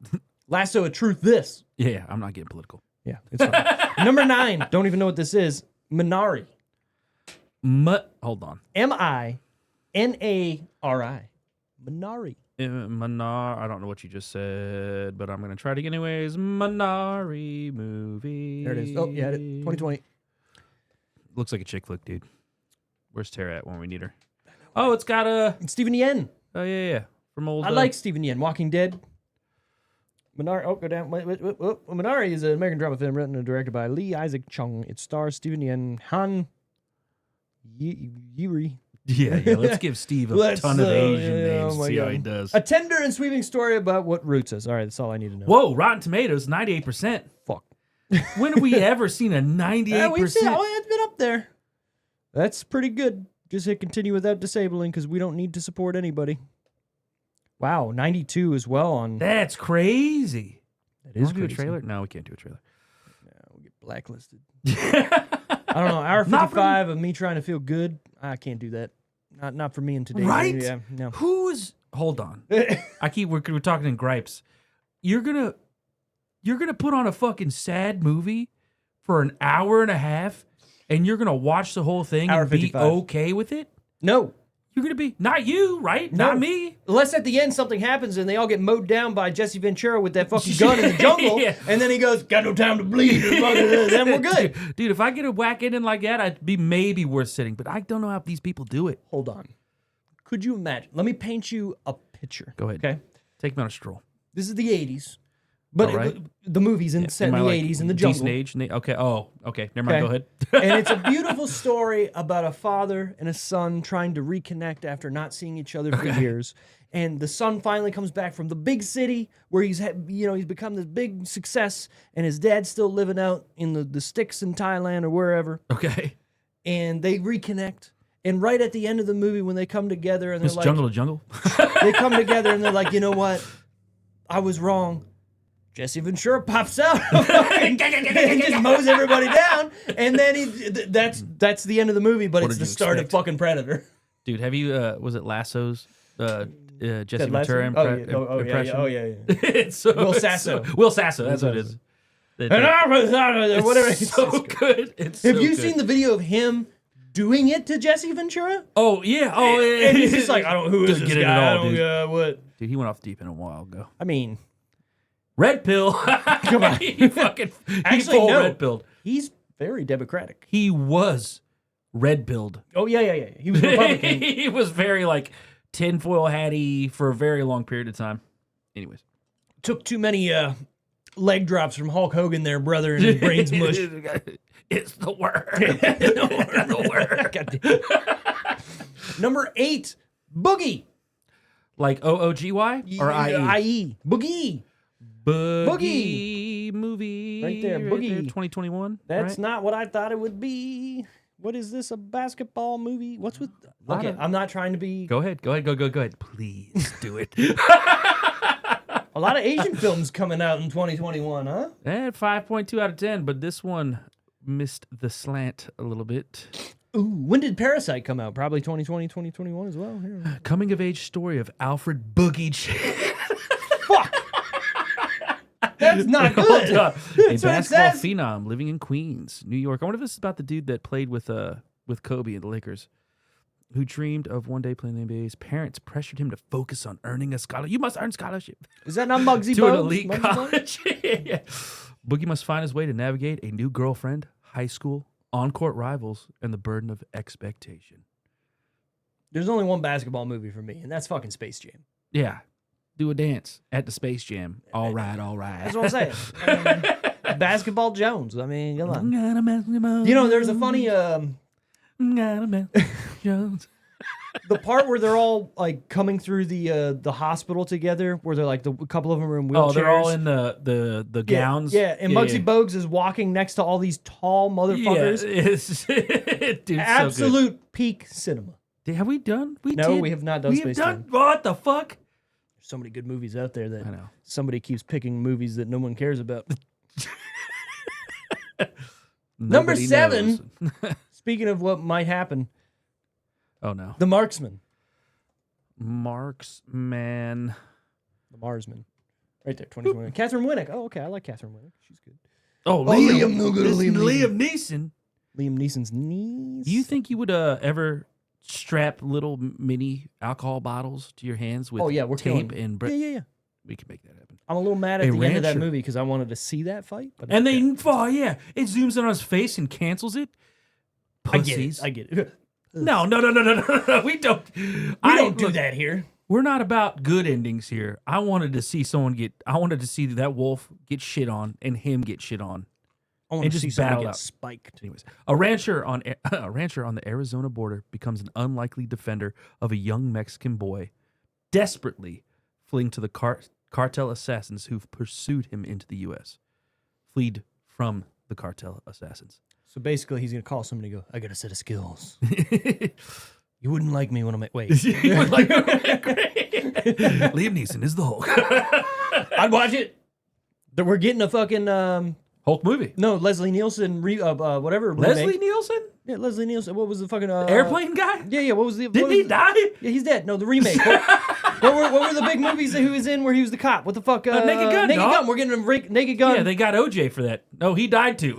Lasso of Truth, this. Yeah, I'm not getting political. Yeah, it's fine. Number 9, don't even know what this is. Minari. Hold on. Minari. Minari. Manar. I don't know what you just said, but I'm gonna try it again anyways. Minari movie. There it is. Oh, yeah, 2020. Looks like a chick flick, dude. Where's Tara at when we need her? Oh, it's got a. It's Stephen Yen. Oh yeah. From old. I like Stephen Yen. Walking Dead. Minari. Oh, go down. Wait. Minari is an American drama film written and directed by Lee Isaac Chung. It stars Stephen Yen, Han Yuri. Yeah. Let's give Steve a ton of Asian names. my See how God. he does. A tender and sweeping story about what roots us. All right, that's all I need to know. Whoa, Rotten Tomatoes, 98%. Fuck. When have we ever seen a 98%? We've seen, it's been up there. That's pretty good. Just hit continue without disabling because we don't need to support anybody. Wow, 92 as well on. That's crazy. That is Wanna do a crazy. trailer? No, we can't do a trailer. We'll get blacklisted. I don't know. Hour Not for 55 of me trying to feel good. I can't do that. Not for me in today's Right? Yeah, no. Hold on. We're talking in gripes. You're gonna put on a fucking sad movie for an hour and a half, and you're gonna watch the whole thing Hour and be 55. okay with it? No. You're gonna be not you, right? No. Not me. Unless at the end something happens and they all get mowed down by Jesse Ventura with that fucking gun in the jungle, Yeah. and then he goes, "Got no time to bleed." Then we're good. Dude, if I get a whack in like that, I'd be maybe worth sitting. But I don't know how these people do it. Hold on. Could you imagine? Let me paint you a picture. Go ahead. Okay. Take me on a stroll. This is the 80s. But All right. the movie's set in the 80s in the jungle. Decent age. Okay. Oh, okay. Never mind. Okay. Go ahead. And it's a beautiful story about a father and a son trying to reconnect after not seeing each other for years. And the son finally comes back from the big city where he's become this big success, and his dad's still living out in the sticks in Thailand or wherever. Okay. And they reconnect. And right at the end of the movie, when they come together and they're It's like, jungle to jungle. they come together and they're like, you know what? I was wrong. Jesse Ventura pops out and just mows everybody down, and then that's the end of the movie. But What it's did the you start expect? of fucking Predator. Dude, have you was it Lasso's Jesse Ted Lasso? Ventura impression? Oh yeah. It's so, Will it's Sasso. Will Sasso, that's what it is. And whatever. It's so good. It's Have so you good. seen the video of him doing it to Jesse Ventura? Oh yeah. Oh yeah. And he's just like, I don't. Who is Doesn't this get it guy? at all, I dude. don't. What? Dude, he went off the deep end a while ago. I mean, Red pill. Come on. he fucking Actually, full no. red pilled. He's very democratic. He was red-pilled. Oh, yeah. He was Republican. He was very, like, tinfoil hatty for a very long period of time. Anyways. Took too many leg drops from Hulk Hogan there, brother, and his brain's mush. It's the word. The word. Number 8, Boogie. Like OOGY or IE? IE. Boogie. Boogie movie. Right there, Boogie. 2021. That's right? not what I thought it would be. What is this, a basketball movie? What's with... Okay, I'm not trying to be... Go ahead. Go ahead. Please do it. A lot of Asian films coming out in 2021, huh? 5.2 out of 10, but this one missed the slant a little bit. Ooh, when did Parasite come out? Probably 2020, 2021 as well. Here. Coming of age story of Alfred Boogie. Fuck! That's not good. A That's what it basketball says. phenom living in Queens, New York. I wonder if this is about the dude that played with Kobe and the Lakers, who dreamed of one day playing the NBA. His parents pressured him to focus on earning a scholarship. You must earn scholarship. Is that not Muggsy To an Bogues? elite Muggsy college. Yeah. Boogie must find his way to navigate a new girlfriend, high school, on-court rivals, and the burden of expectation. There's only one basketball movie for me, and that's fucking Space Jam. Yeah. Do a dance at the Space Jam. All right. That's what I'm saying. Basketball Jones. I mean, come on. You know, there's a funny... Jones. The part where they're all like coming through the hospital together, where they're like a couple of them are in wheelchairs. Oh, they're all in the gowns. Yeah, and Muggsy Bogues is walking next to all these tall motherfuckers. Yeah, dude, absolute peak cinema. Have we done? We have not done Space Jam. What the fuck? There's so many good movies out there that I know. somebody keeps picking movies that no one cares about. Number 7. Speaking of what might happen. Oh no. The Marksman. Marksman. The Marsman. Right there, 2021. Catherine Winnick. Oh, okay. I like Catherine Winnick. She's good. Oh, Liam. No good. Liam Neeson. Liam Neeson's knees. Do you think you would ever strap little mini alcohol bottles to your hands with we're tape killing. and Yeah. we can make that happen. I'm a little mad at the end of that movie because I wanted to see that fight. But and it zooms in on his face and cancels it. Pussies. I get it. No. We don't. We don't do that here. We're not about good endings here. I wanted to see that wolf get shit on and him get shit on. I want to see someone battle get out. spiked. Anyways, a rancher on the Arizona border becomes an unlikely defender of a young Mexican boy, desperately fleeing to the cartel assassins who've pursued him into the U.S. Fleed from the cartel assassins. So basically, he's gonna call somebody and go, "I got a set of skills. You wouldn't like me when I'm wait." You would like Liam Neeson is the Hulk. I'd watch it. We're getting a fucking Hulk movie. No, Leslie Nielsen whatever. Leslie remake. Nielsen? Yeah, Leslie Nielsen. What was the fucking airplane guy? Yeah. What was the? Didn't he die? Yeah, he's dead. No, the remake. What were the big movies that he was in where he was the cop? What the fuck? Naked Gun. Naked Gun. We're getting a Naked Gun. Yeah, they got OJ for that. No, he died too.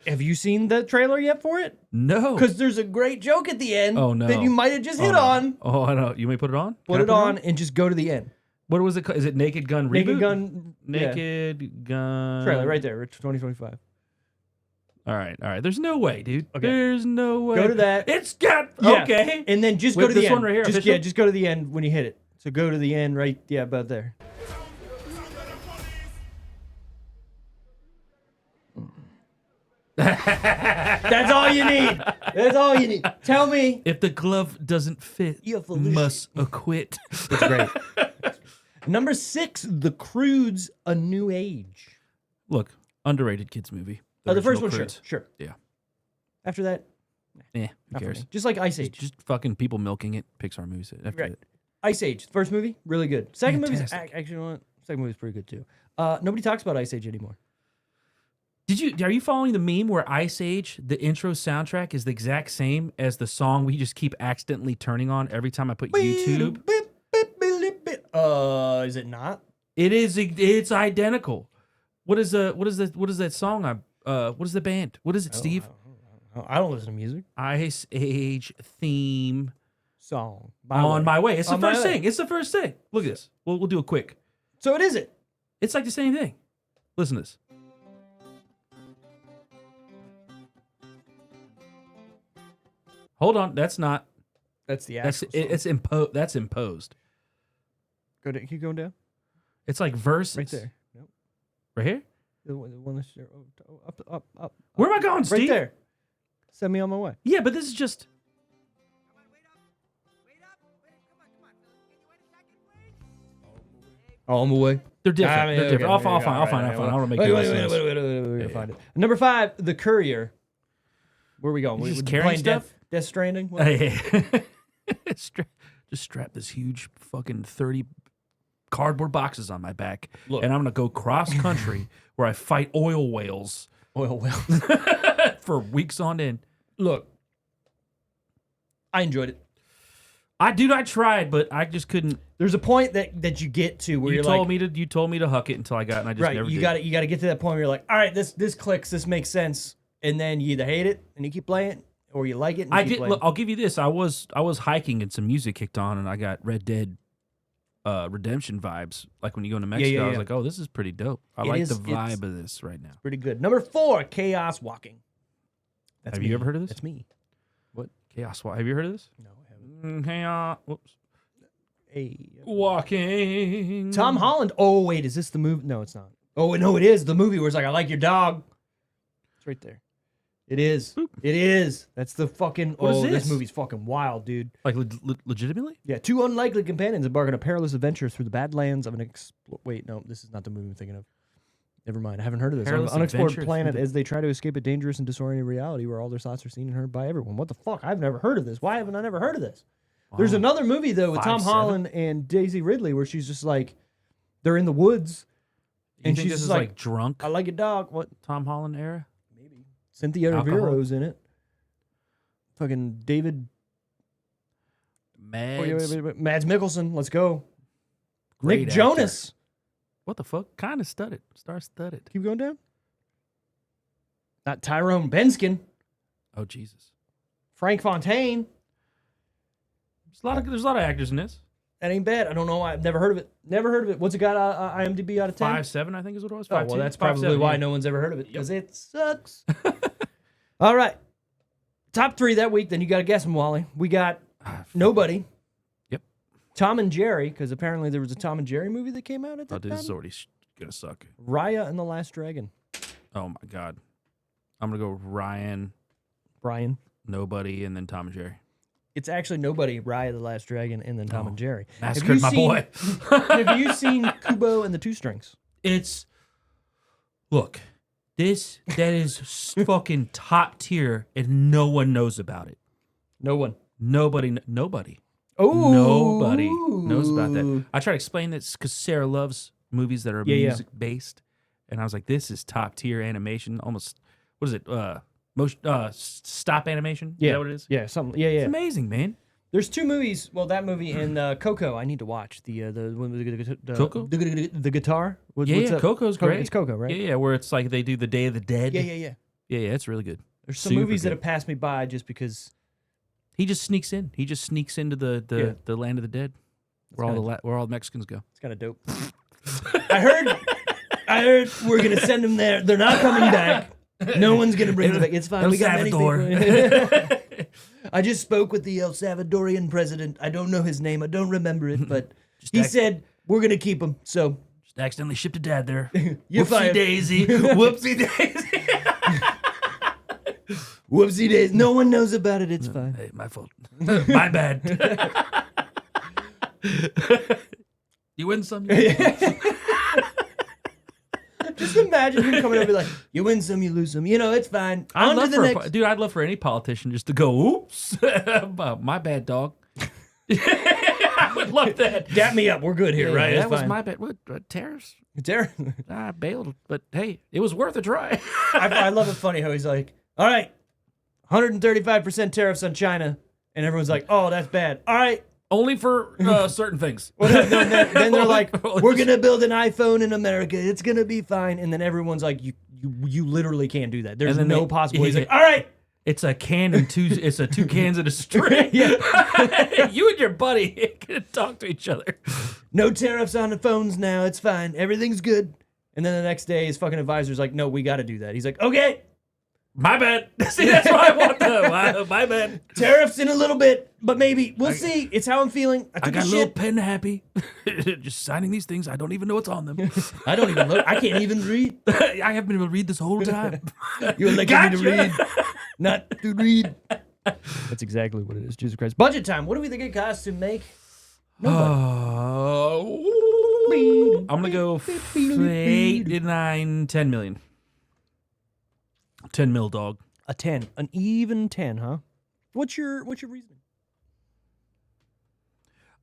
Have you seen the trailer yet for it? No. Because there's a great joke at the end that you might have just hit on. Oh, I know. You may put it on? Put it on and just go to the end. What was it called? Is it Naked Gun Reboot? Naked Gun. Naked Gun. Trailer right there. 2025. All right. There's no way, dude. Okay. There's no way. Go to that. It's got... Yeah. Okay. And then just go to the this end. one right here, Just, official? just go to the end when you hit it. So go to the end right, about there. That's all you need. That's all you need. Tell me. If the glove doesn't fit, You must acquit. That's great. Number 6, The Croods, A New Age. Look, underrated kids movie. The first one, original Croods. sure. Yeah. After that, Who not for cares? me. Just like Ice Age. Just fucking people milking it. Pixar movies. After Right. that. Ice Age, first movie, really good. Second movie, Fantastic. actually, you know what? Second movie's pretty good too. Nobody talks about Ice Age anymore. Are you following the meme where Ice Age, the intro soundtrack, is the exact same as the song we just keep accidentally turning on every time I put YouTube? Is it not? It is. It's identical. What is that song? What is the band? What is it, Steve? I don't listen to music. Ice Age theme Song. on my way. It's the On My first Way. thing. It's the first thing. Look at this. We'll do a quick. So it is it. It's like the same thing. Listen to this. Hold on. That's not. That's the That's actual That's imposed. Keep going down. It's like verses. Right there. Nope. Right here? The one that's up. Where am I going, Steve? Right there. Send me on my way. Yeah, but this is just. Oh, on my way. They're different. I mean, They're different. okay, I'll find. all right, I don't want to make wait, you wait, listen. we're gonna find it. Number 5, The Courier. Where are we going? You just We carrying playing stuff? Death Stranding? What? Just strap this huge fucking 30 cardboard boxes on my back, Look. and I'm gonna go cross country where I fight oil whales Oil well. for weeks on end. Look, I enjoyed it. I tried, but I just couldn't. There's a point that you get to where You you're told like, me to huck it until I got, and I just right, never you did. got to get to that point where you're like, all right, this clicks, this makes sense, and then you either hate it and you keep playing it, or you like it. And you I keep did. playing Look, I'll give you this. I was hiking and some music kicked on, and I got Red Dead Redemption vibes. Like when you go into Mexico, I was yeah. like, oh, this is pretty dope. I It like is- the it's- vibe of this right now. Pretty good. Number 4, Chaos Walking. That's Have me. you ever heard of this? That's me. Chaos. Have you heard of this? No, I haven't. Chaos. Whoops. Hey. Walking. Tom Holland. Oh, wait, is this the movie? No, it's not. Oh, no, it is. The movie where it's like, I like your dog. It's right there. It is. Boop. It is. That's the fucking. What is this this? movie's fucking wild, dude. Like legitimately? Yeah, 2 unlikely companions embark on a perilous adventure through the badlands of an wait, no, this is not the movie I'm thinking of. Never mind, I haven't heard of this. On Perilous an unexplored adventure planet through the- as they try to escape a dangerous and disorienting reality where all their thoughts are seen and heard by everyone. What the fuck? I've never heard of this. Why haven't I never heard of this? There's Wow. another movie, though, with Tom 5'7"? Holland and Daisy Ridley where she's just like, they're in the woods. You And think she's this just is like drunk I like your dog. What? Tom Holland era? Maybe. Cynthia Alcohol? Rivero's in it. Fucking David. Mads. Mads Mikkelsen. Let's go. Great Nick actor. Jonas. What the fuck? Kind of studded. Star studded. Keep going down. Not Tyrone Benskin. Oh Jesus. Frank Fontaine. There's a lot of actors in this. That ain't bad. I don't know. I've never heard of it. Never heard of it. What's it got? IMDb out of 10? 5'7", I think is what it was. Oh, 5'2", well, that's probably 5'7", why yeah. no one's ever heard of it, because it sucks. All right. Top 3 that week, then you got to guess them, Wally. We got Nobody. Yep. Tom and Jerry, because apparently there was a Tom and Jerry movie that came out at that Oh, time. this is already gonna suck. Raya and the Last Dragon. Oh my god. I'm gonna go Ryan, Brian. Nobody, and then Tom and Jerry. It's actually Nobody, Raya the Last Dragon, and then Tom and Jerry. Massacred my boy. Have you seen Kubo and the Two Strings? It's look, that is fucking top tier, and no one knows about it. No one. Nobody. Oh, Nobody knows about that. I try to explain this because Sarah loves movies that are Yeah. music based, and I was like, "This is top tier animation. Almost, what is it? Motion, stop animation. Yeah. Is that what it is? Yeah, something. Yeah, It's yeah. amazing, man. There's 2 movies. Well, that movie and Coco. I need to watch the one with the Coco? the guitar. What's Yeah, up? Coco's great. It's Coco, right? Yeah, where it's like they do the Day of the Dead. Yeah. yeah, it's really good. There's some Super movies that good. have passed me by just because. He just sneaks in. He just sneaks into the land of the dead, where all the Mexicans go. It's kind of dope. I heard we're gonna send them there. They're not coming back. No one's gonna bring them back. It's fine. El We got many Salvador. people. I just spoke with the El Salvadorian president. I don't know his name. I don't remember it, but he said we're gonna keep him. So Just accidentally shipped a dad there. You're Whoopsie fired. daisy. Whoopsie daisy. whoopsie days. No one knows about it. It's fine. Hey, my fault. My bad. You win some. You lose some. Just imagine him coming over like, you win some, you lose some. You know, it's fine. I'd On to the next. I'd love for any politician just to go, oops, my bad, dog. I would love that. Dap me up. We're good here, right? That It's was fine. my bad. What tariffs? Darren, I bailed, but hey, it was worth a try. I love it funny how he's like, all right, 135% tariffs on China. And everyone's like, oh, that's bad. All right. Only for certain things. Well, then they're like, we're going to build an iPhone in America. It's going to be fine. And then everyone's like, you literally can't do that. There's And then no they- possible way. He's yeah. like, all right. It's a can and it's a 2 cans and a string. Yeah. You and your buddy can talk to each other. No tariffs on the phones now. It's fine. Everything's good. And then the next day, his fucking advisor's like, no, we got to do that. He's like, okay. My bad. See, that's why I want the my bad. Tariffs in a little bit, but maybe. We'll see. It's how I'm feeling. I I took got a a little shit. pen happy. Just signing these things. I don't even know what's on them. I don't even look. I can't even read. I haven't been able to read this whole time. You're like me to read, not to read. That's exactly what it is. Jesus Christ. Budget time. What do we think it costs to make? I'm gonna go 8, 9, 10 million. 10 mil, dog. A 10. An even 10, huh? What's your reasoning?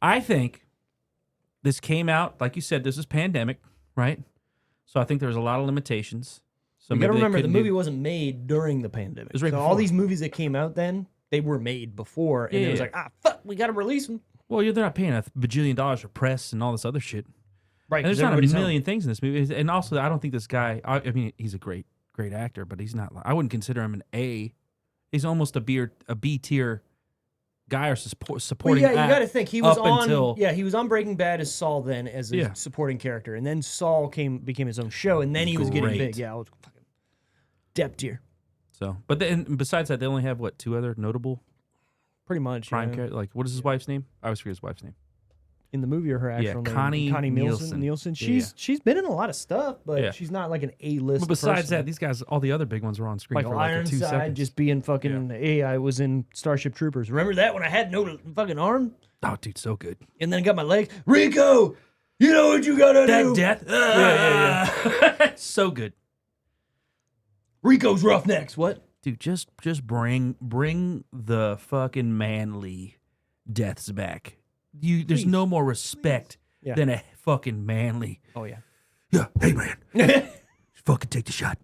I think this came out, like you said, this is pandemic, right? So I think there's a lot of limitations. So You got to maybe they remember, the couldn't movie wasn't made during the pandemic. It was right so all before. these movies that came out then, they were made before, and Yeah, it was yeah. like, fuck, we got to release them. Well, they're not paying a bajillion dollars for press and all this other shit. Right. And there's 'cause not a everybody's home. million things in this movie. And also, I don't think this guy, I mean, he's a great actor, but he's not, I wouldn't consider him an A. He's almost a B tier guy or Well, supporting yeah, you act got to think he was up on. until- he was on Breaking Bad as Saul then as a Yeah. supporting character, and then Saul became his own show, and then he was getting Great. big. Yeah, I was fucking depth tier, So, but then besides that, they only have, what, 2 other notable pretty much. prime yeah. characters? Like, what is his wife's name? I always forget his wife's name. In the movie or her actual name? Connie Nielsen. Nielsen. Yeah, She's been in a lot of stuff, but Yeah. she's not like an A-list. But besides person. that, these guys, all the other big ones were on screen Michael for like 2 Ironside seconds. just being fucking. Hey, I was in Starship Troopers. Remember that when I had no fucking arm, Oh, dude, so good. and then I got my legs. Rico, you know what you gotta That do. death. Yeah. So good. Rico's Roughnecks. What? Dude, just bring the fucking manly deaths back. There's Please. no more respect Yeah. than a fucking manly. Oh yeah. Yeah, hey man, fucking take the shot.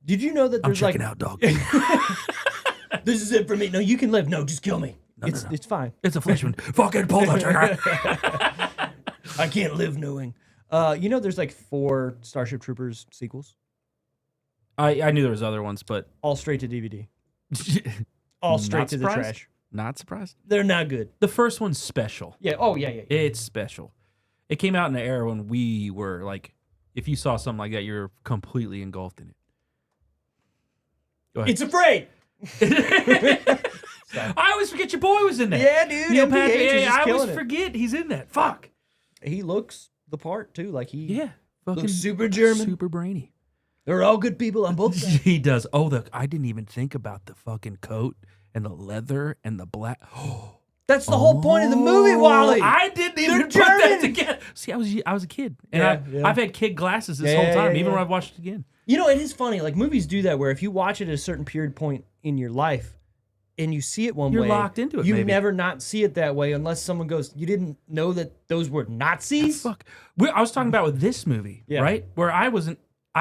Did you know that I'm there's checking like out, dog. this is it for me? No, you can live. No, just kill me. No. It's fine. It's a flesh wound. Fucking pull the trigger. I can't live knowing. You know, there's like 4 Starship Troopers sequels, I knew there was other ones, but all straight to DVD, all straight Not to the surprised? trash. not surprised. They're not good. The first one's special. Yeah. Oh yeah. It's special. It came out in an era when we were like, if you saw something like that, you're completely engulfed in it. Go ahead. It's afraid. I always forget your boy was in that. Yeah, dude. Neil MPH Patrick. is Yeah, just I always killing it. forget he's in that. Fuck. He looks the part too. Like he Yeah. Fucking looks super German. super brainy. They're all good people on both sides. He does. Oh, I didn't even think about the fucking coat and the leather and the black. That's the whole point of the movie, Wally. I didn't even They're put that German. together. See, I was a kid, and Yeah. I've had kid glasses this Yeah, whole yeah, time, yeah, even yeah. when I've watched it again. You know, it is funny. Like movies do that, where if you watch it at a certain period point in your life, and you see it one You're way, locked into it, You maybe. never not see it that way unless someone goes, "You didn't know that those were Nazis." Fuck. I was talking about with this movie, Yeah. right? Where I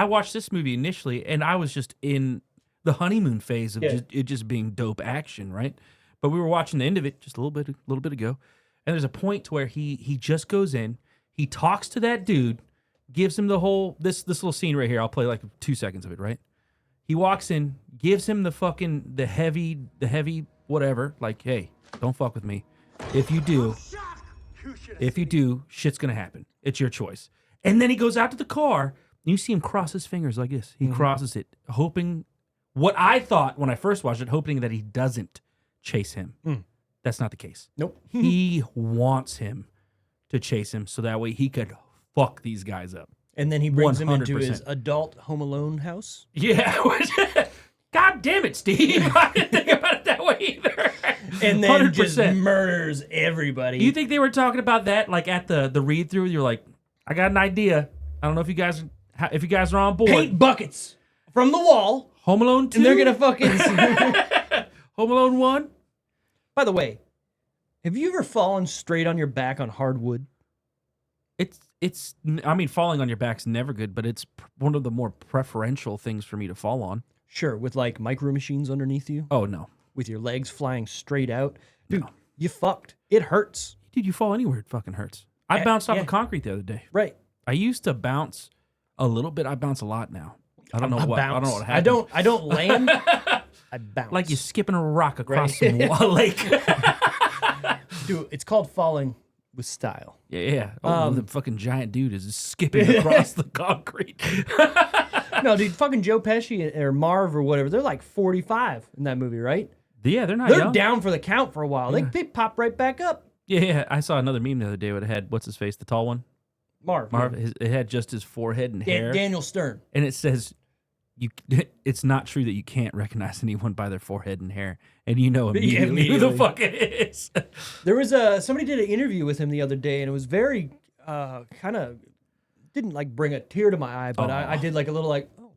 watched this movie initially, and I was just in the honeymoon phase of it just being dope action, right? But we were watching the end of it just a little bit ago, and there's a point to where he just goes in, he talks to that dude, gives him the whole this little scene right here. I'll play like 2 seconds of it, right? He walks in, gives him the fucking the heavy whatever, like, hey, don't fuck with me. If you do, shit's gonna happen. It's your choice. And then he goes out to the car, and you see him cross his fingers like this. He crosses it, hoping what I thought when I first watched it, hoping that he doesn't chase him. That's not the case. Nope. He wants him to chase him so that way he could fuck these guys up. And then he brings him into 100%. his adult Home Alone house. Yeah. God damn it, Steve. I didn't think about it that way either. And then just 100%. murders everybody. You think they were talking about that like at the read through? You're like, I got an idea. I don't know if you guys are on board. paint buckets from the wall, Home Alone 2. and they're gonna fucking. Home Alone 1. By the way, have you ever fallen straight on your back on hardwood? It's I mean, falling on your back's never good, but it's one of the more preferential things for me to fall on. Sure, with like micro machines underneath you, Oh no. with your legs flying straight out. Dude, you fucked. It hurts. Dude, you fall anywhere, it fucking hurts. I bounced off yeah. of concrete the other day. Right. I used to bounce a little bit. I bounce a lot now. I don't know what Bounce. happened. I don't land. I bounce. Like you're skipping a rock across Right. some lake. Dude, it's called falling with style. Yeah. Oh, the fucking giant dude is skipping across the concrete. No, dude, fucking Joe Pesci or Marv or whatever, they're like 45 in that movie, right? Yeah, they're not They're young. down for the count for a while. Yeah. They pop right back up. Yeah, I saw another meme the other day where it had, what's his face, the tall one? Marv. It had just his forehead and hair. Daniel Stern. And it says, it's not true that you can't recognize anyone by their forehead and hair. And you know immediately who the fuck it is. There was somebody did an interview with him the other day, and it was very kind of, didn't like bring a tear to my eye, but I did like a little like, oh.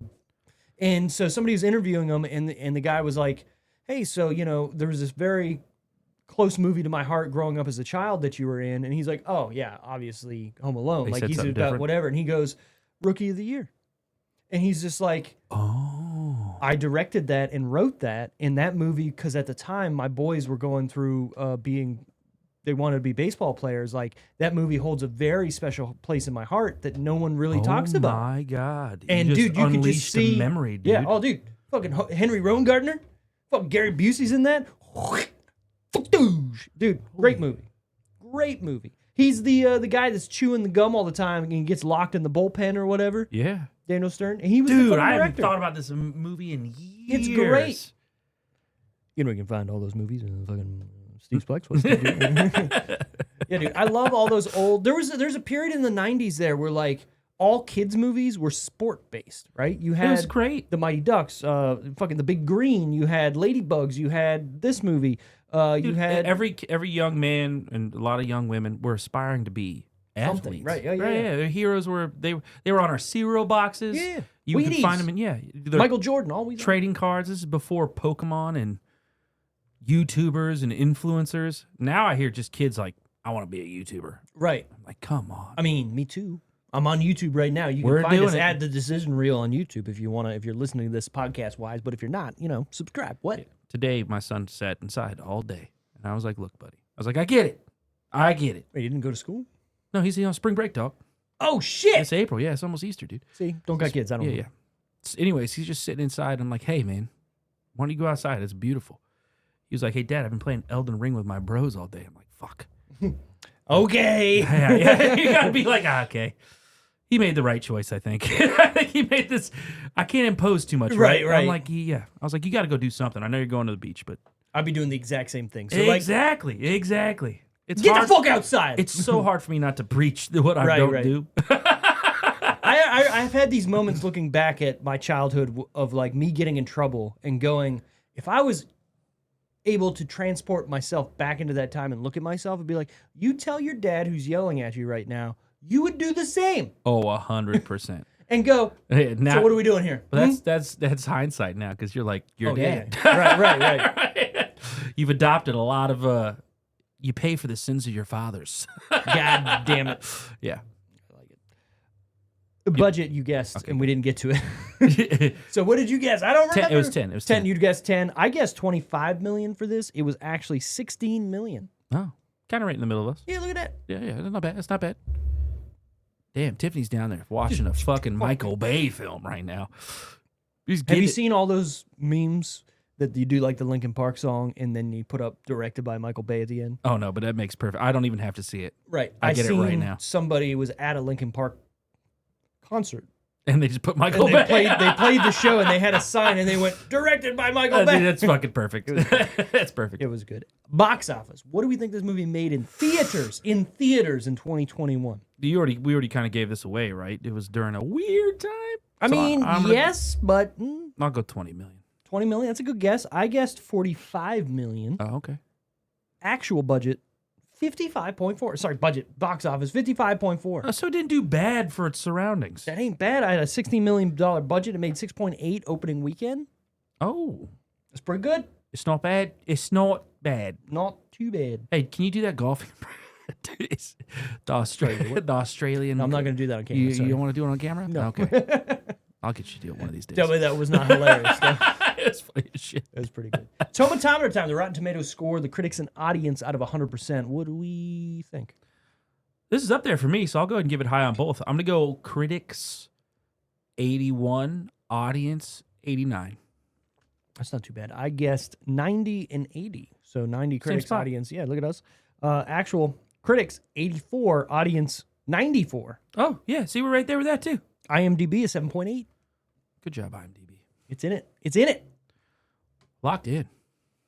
And so somebody was interviewing him, and the guy was like, hey, so, you know, there was this very close movie to my heart growing up as a child that you were in. And he's like, oh, yeah, obviously Home Alone. Like, he's about different. Whatever. And he goes, Rookie of the Year. And he's just like, oh, I directed that and wrote that in that movie because at the time my boys were going through they wanted to be baseball players. Like, that movie holds a very special place in my heart that no one really talks about. Oh, my God. And, dude, you can just see. Memory, dude. Yeah, oh, dude. Fucking Henry Rowengartner. Fucking Gary Busey's in that. Dude, great movie. Great movie. He's the guy that's chewing the gum all the time and he gets locked in the bullpen or whatever. Yeah. Daniel Stern. And he was Dude, the I director. haven't thought about this movie in years. It's great. You know, you can find all those movies in fucking Steve's Plex. What's Steve doing? Yeah, dude. I love all those old. There's a period in the 90s there where like all kids movies were sport based, right? You had It was great. The Mighty Ducks, fucking The Big Green. You had Ladybugs. You had this movie. Dude, you had every young man and a lot of young women were aspiring to be athletes, right? Yeah. Their heroes were they were on our cereal boxes. Yeah, you Wheaties. could find them in Michael Jordan, always trading cards. This is before Pokemon and YouTubers and influencers. Now I hear just kids like, I want to be a YouTuber. Right. I'm like, come on. I mean, me too. I'm on YouTube right now. You We're can find doing us it. at The Decision Reel on YouTube if you want to, if you're listening to this podcast wise. But if you're not, you know, subscribe. What? Today, my son sat inside all day. And I was like, look, buddy. I was like, I get it. I get it. Wait, you didn't go to school? No, he's on spring break, dog. Oh, shit. It's April. Yeah, it's almost Easter, dude. See, don't got kids. I don't know. Yeah. Anyways, he's just sitting inside. I'm like, hey, man, why don't you go outside? It's beautiful. He was like, hey, Dad, I've been playing Elden Ring with my bros all day. I'm like, fuck. Okay. Yeah. You got to be like, okay. He made the right choice, I think. I think he made this. I can't impose too much, right? Right. I'm like, yeah. I was like, you got to go do something. I know you're going to the beach, but. I'd be doing the exact same thing. So Exactly. It's get hard. the fuck outside. It's so hard for me not to preach what I don't do. I've had these moments looking back at my childhood of like me getting in trouble and going, if I was able to transport myself back into that time and look at myself and be like, you tell your dad who's yelling at you right now, you would do the same. Oh, 100%. And go, now, so what are we doing here? But that's hindsight now because you're like, your dad. Yeah. Right. You've adopted a lot of, you pay for the sins of your fathers. God damn it. Yeah. I like it. The budget you guessed, and we didn't get to it. So what did you guess? I don't remember. It was 10. It was 10. You'd guessed 10. I guessed 25 million for this. It was actually 16 million. Oh, kind of right in the middle of us. Yeah, look at that. Yeah, that's not bad. That's not bad. Damn, Tiffany's down there watching a fucking Michael Bay film right now. Have you seen all those memes that you do like the Linkin Park song and then you put up directed by Michael Bay at the end? Oh, no, but that makes perfect. I don't even have to see it. Right. I get it right now. Somebody was at a Linkin Park concert. And they just put Michael Bay. Bay. They played the show and they had a sign and they went, directed by Michael Bay. That's fucking perfect. That's perfect. It was good. Box office. What do we think this movie made in theaters? In 2021. We already kind of gave this away, right? It was during a weird time. I mean, yes, but I'll go 20 million. 20 million. That's a good guess. I guessed 45 million. Oh, okay. Actual budget 55.4. Sorry, budget. Box office 55.4. So it didn't do bad for its surroundings. That ain't bad. I had a $16 million budget. It made 6.8 opening weekend. Oh, That's pretty good. it's not bad. It's not bad. Not too bad. Hey, can you do that golfing? Dude, it's the Australian. No, I'm not going to do that on camera. You don't want to do it on camera? No. Okay. I'll get you to do it one of these days. Tell me that was not hilarious. It's funny as shit. That was pretty good. Tomatometer time. The Rotten Tomatoes score, the critics and audience out of 100%. What do we think? This is up there for me, so I'll go ahead and give it high on both. I'm going to go critics 81, audience 89. That's not too bad. I guessed 90 and 80. So 90 critics, audience. Yeah, look at us. Actual critics 84, audience 94. Oh, yeah. See, we're right there with that, too. IMDb is 7.8. Good job, IMDb. It's in it. It's in it. Locked in.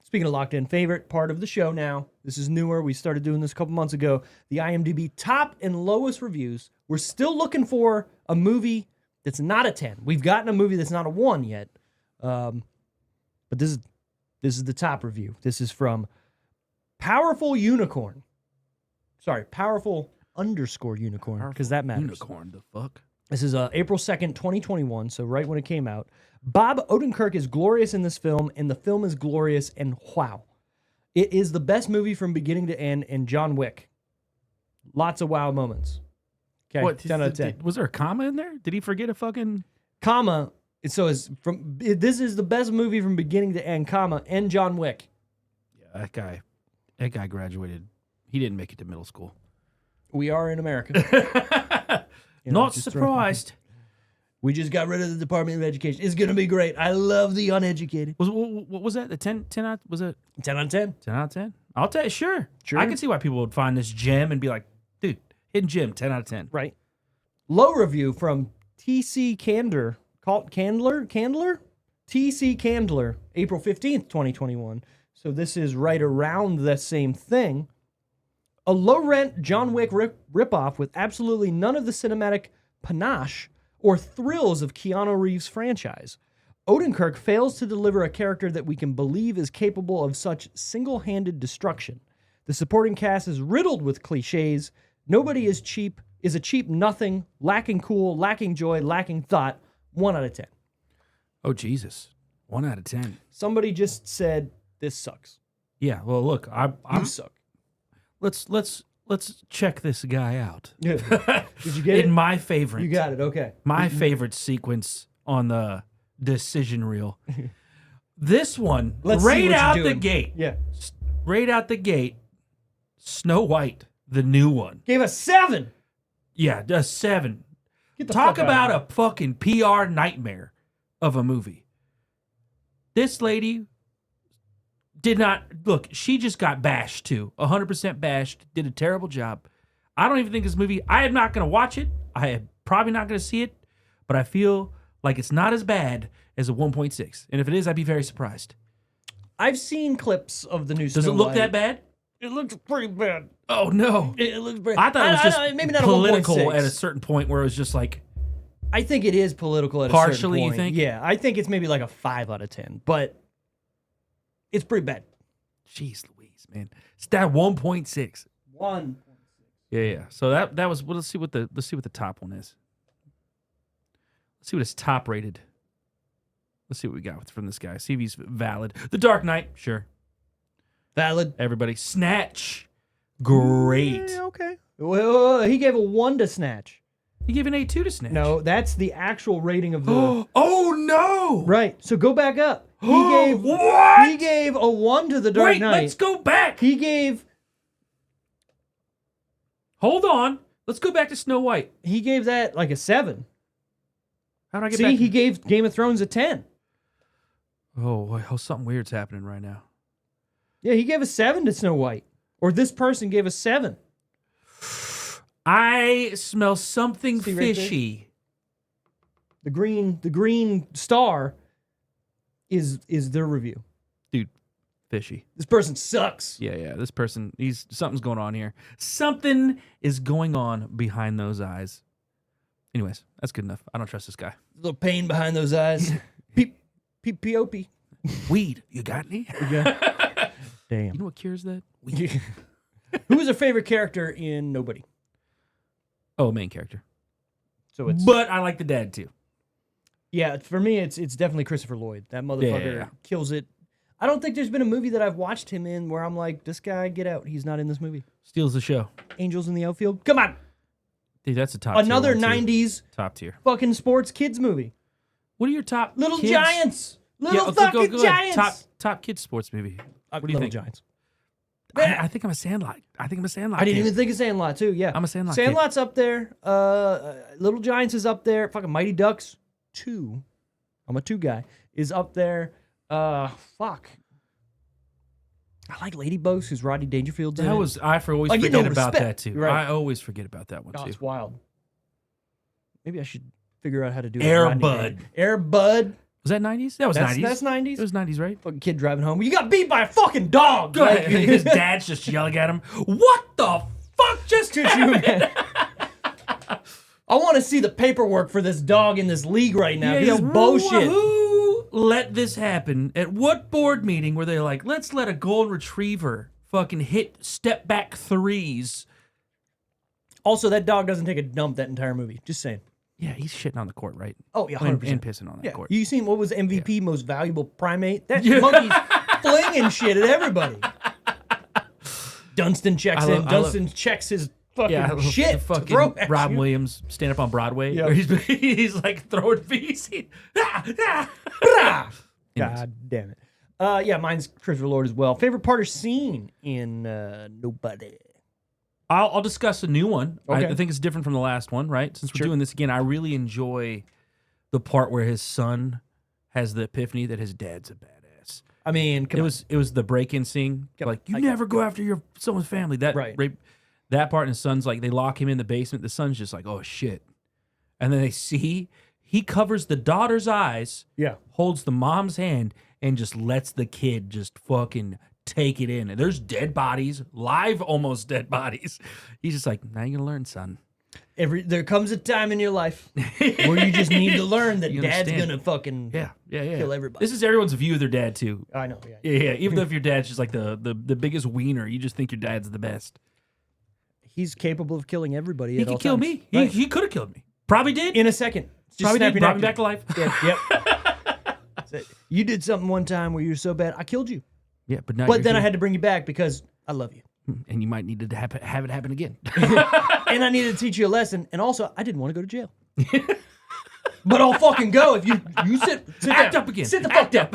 Speaking of locked in, favorite part of the show now. This is newer. We started doing this a couple months ago. The IMDb top and lowest reviews. We're still looking for a movie that's not a 10. We've gotten a movie that's not a 1 yet. But this is the top review. This is from Powerful Unicorn. Sorry, Powerful _Unicorn, because that matters. Unicorn, the fuck? This is April 2nd, 2021, so right when it came out. Bob Odenkirk is glorious in this film, and the film is glorious, and wow. It is the best movie from beginning to end, and John Wick. Lots of wow moments. Okay, What, 10 out of 10. was there a comma in there? Did he forget a fucking... Comma, so this is the best movie from beginning to end, comma, and John Wick. Yeah, that guy graduated. He didn't make it to middle school. We are in America. Not surprised. We just got rid of the Department of Education. It's going to be great. I love the uneducated. What was that? The 10 out? Was it 10 out of 10. 10 out of 10? I'll tell you, sure. Sure. I can see why people would find this gem and be like, dude, hidden gem, 10 out of 10. Right. Low review from TC Candler. Candler? TC Candler, April 15th, 2021. So this is right around the same thing. A low-rent John Wick ripoff with absolutely none of the cinematic panache or thrills of Keanu Reeves' franchise. Odenkirk fails to deliver a character that we can believe is capable of such single-handed destruction. The supporting cast is riddled with cliches. Nobody is a cheap nothing, lacking cool, lacking joy, lacking thought. 1 out of 10. Oh, Jesus. 1 out of 10. Somebody just said, this sucks. Yeah, well, look, You suck. Let's check this guy out. Yeah. Did you get it? In my favorite. You got it, okay. My favorite sequence on the decision reel. This one, Let's see right what you're out the doing. gate. Yeah. Right out the gate, Snow White, the new one. Gave us 7. Yeah, a 7. Get the Talk fuck out about of a fucking PR nightmare of a movie. This lady did not look. She just got bashed too. 100% bashed. Did a terrible job. I don't even think this movie. I am not going to watch it. I am probably not going to see it. But I feel like it's not as bad as a 1.6. And if it is, I'd be very surprised. I've seen clips of the new Snow Does it look White. that bad? It looks pretty bad. Oh no! It looks pretty. I thought it was just maybe not political a 1.6. at a certain point where it was just like. I think it is political at Partially, a certain point. you think? Yeah, I think it's maybe like a 5 out of 10, but it's pretty bad. Jeez Louise, man. It's that 1.6. 1. Yeah. So that was. Well, let's see what the top one is. Let's see what it's top rated. Let's see what we got from this guy. See if he's valid. The Dark Knight, sure. Valid. Everybody, Snatch, great. Yeah, okay. Well, he gave a 1 to Snatch. He gave an A2 to Snatch. No, that's the actual rating of the. Oh no! Right. So go back up. He gave what? He gave a 1 to the Dark Wait, Knight. let's go back. He gave. Hold on. Let's go back to Snow White. He gave that like a 7. How do I get See, back? he gave Game of Thrones a 10. Oh, something weird's happening right now. Yeah, he gave a 7 to Snow White. Or this person gave a 7. I smell something See right fishy. The green star is their review. Dude, fishy. This person sucks. Yeah. This person, something's going on here. Something is going on behind those eyes. Anyways, that's good enough. I don't trust this guy. A little pain behind those eyes. P-O-P. Weed, you got any? Damn. You know what cures that? Weed. Who is your favorite character in Nobody? Oh, main character. So it's But I like the dad too. yeah, for me it's definitely Christopher Lloyd. That motherfucker Yeah. kills it. I don't think there's been a movie that I've watched him in where I'm like, this guy, get out. He's not in this movie. Steals the show. Angels in the Outfield. Come on. Dude, that's a top Another tier one, too. 90s Top tier. fucking sports kids movie. What are your top Little kids? Giants. Little okay, fucking go ahead. Giants. Top kids sports movie. What do you Little think? Giants. I think I'm a Sandlot. I didn't kid. even even think of Sandlot too. Yeah, I'm a Sandlot kid. Sandlot's up there. Little Giants is up there. Fucking Mighty Ducks 2. I'm a 2 guy. Is up there. Fuck. I like Ladybugs, who's Rodney Dangerfield's in it. always Like, you forget know, about respect. that too. Right. I always forget about that one Oh, too. it's wild. Maybe I should figure out how to do Air Rodney Bud. Dangerfield. Air Bud. Was that 90s? That was That's 90s. That's 90s. It was 90s, right? Fucking kid driving home. You got beat by a fucking dog. Go ahead. His dad's just yelling at him. What the fuck just happened? I want to see the paperwork for this dog in this league right now. This is bullshit. Who let this happen? At what board meeting were they like, let's let a golden retriever fucking hit step back threes? Also, that dog doesn't take a dump that entire movie. Just saying. Yeah, he's shitting on the court, right? Oh, yeah, 100%. And pissing on that court. You seen what was MVP most valuable primate? That monkey's flinging shit at everybody. Dunstan checks in. Dunstan checks his fucking shit. Fucking throw at Rob you. Williams stand up on Broadway. Yeah. Where he's like throwing VC. God damn it. Yeah, mine's Christopher Lord as well. Favorite part or scene in Nobody? I'll discuss a new one. Okay. I think it's different from the last one, right? Since we're doing this again, I really enjoy the part where his son has the epiphany that his dad's a badass. I mean, It was the break-in scene. Like, you never go after someone's family. That that part, and his son's like, they lock him in the basement. The son's just like, oh shit. And then they see he covers the daughter's eyes, holds the mom's hand, and just lets the kid just fucking take it in. And there's dead bodies, live almost dead bodies. He's just like, now you're gonna learn, son. There comes a time in your life where you just need to learn that dad's gonna fucking kill everybody. This is everyone's view of their dad too. I know. Yeah. Even though if your dad's just like the biggest wiener, you just think your dad's the best. He's capable of killing everybody. He could kill me. Right. He could have killed me. Probably did. In a second. Just Probably did. Brought me back to life. Yep. So, you did something one time where you were so bad, I killed you. Yeah, but now. But then I had to bring you back because I love you. And you might need to have it happen again. And I needed to teach you a lesson. And also, I didn't want to go to jail. But I'll fucking go if you sit Act down. up again. Sit the fuck down.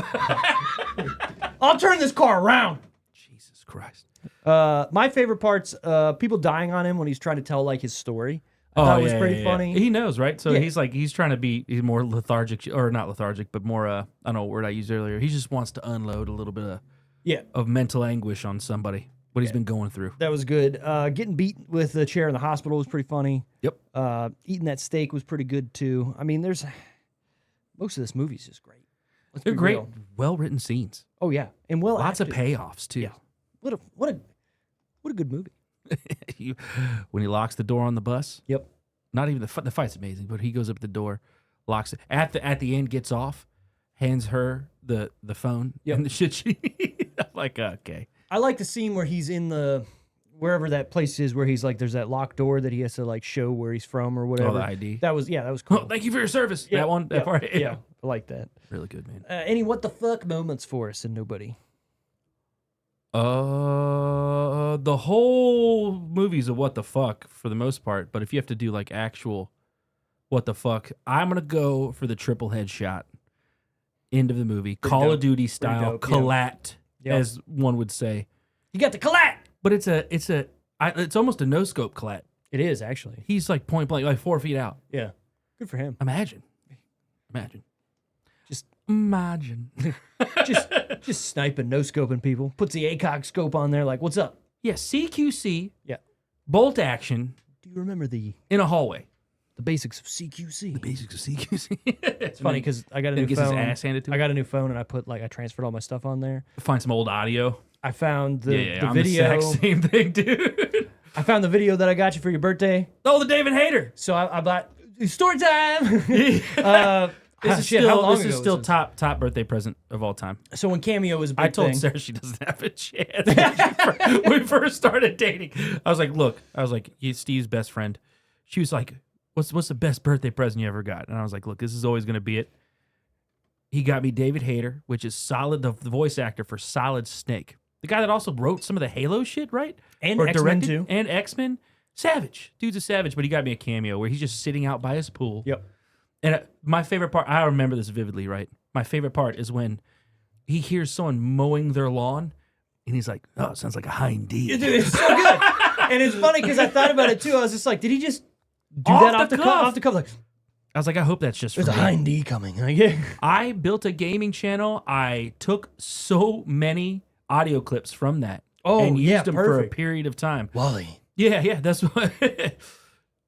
I'll turn this car around. Jesus Christ. My favorite part's people dying on him when he's trying to tell like his story. I thought it was pretty funny. He knows, right? So he's trying to be more lethargic, or not lethargic, but more I don't know what word I used earlier. He just wants to unload a little bit of mental anguish on somebody. What he's been going through. That was good. Getting beat with a chair in the hospital was pretty funny. Yep. Eating that steak was pretty good too. I mean, most of this movie's just great. They're great, well-written scenes. Oh yeah, and lots acted. of payoffs too. Yeah. What a good movie. When he locks the door on the bus. Yep. Not even the fight's amazing, but he goes up the door, locks it at the end, gets off, hands her the phone and the shit. I'm like, okay. I like the scene where he's in wherever that place is, where he's like, there's that locked door that he has to like show where he's from or whatever. Oh, the ID. That was cool. Oh, thank you for your service. Yeah, that one. That part. Yeah. I like that. Really good, man. Any what the fuck moments for us in Nobody? The whole movie's a what the fuck for the most part, but if you have to do like actual what the fuck, I'm gonna go for the triple headshot. End of the movie, Call dope. of Duty style, collat, as one would say. You got the collat, but it's almost a no scope collat. It is actually. He's like point blank, like 4 feet out. Yeah, good for him. Imagine. Just imagine. just sniping, no scoping people. Puts the ACOG scope on there, like, what's up? Yeah, CQC. Yeah. Bolt action. Do you remember in a hallway? The basics of CQC. The basics of CQC. It's funny because I got a new gets phone. His ass handed to him. I got a new phone and I transferred all my stuff on there. Find some old audio. I found the I'm video. The exact same thing, dude. I found the video that I got you for your birthday. Oh, the David Hayter. So I bought story time. This is still top birthday present of all time. So when Cameo was a big I told thing, Sarah she doesn't have a chance. When we first started dating, I was like, he's Steve's best friend. She was like, what's the best birthday present you ever got? And I was like, look, this is always going to be it. He got me David Hayter, which is Solid, the voice actor for Solid Snake. The guy that also wrote some of the Halo shit, right? And X-Men too. And X-Men. Savage. Dude's a savage, but he got me a cameo where he's just sitting out by his pool. Yep. And my favorite part, I remember this vividly, right? My favorite part is when he hears someone mowing their lawn, and he's like, oh, it sounds like a hind D. Dude, it's so good. And it's funny because I thought about it too. I was just like, did he just do that off the cuff? Like, I was like, I hope that's just there's a hind D coming. Like, yeah. I built a gaming channel. I took so many audio clips from that and used them for a period of time. Wally. Yeah, that's what.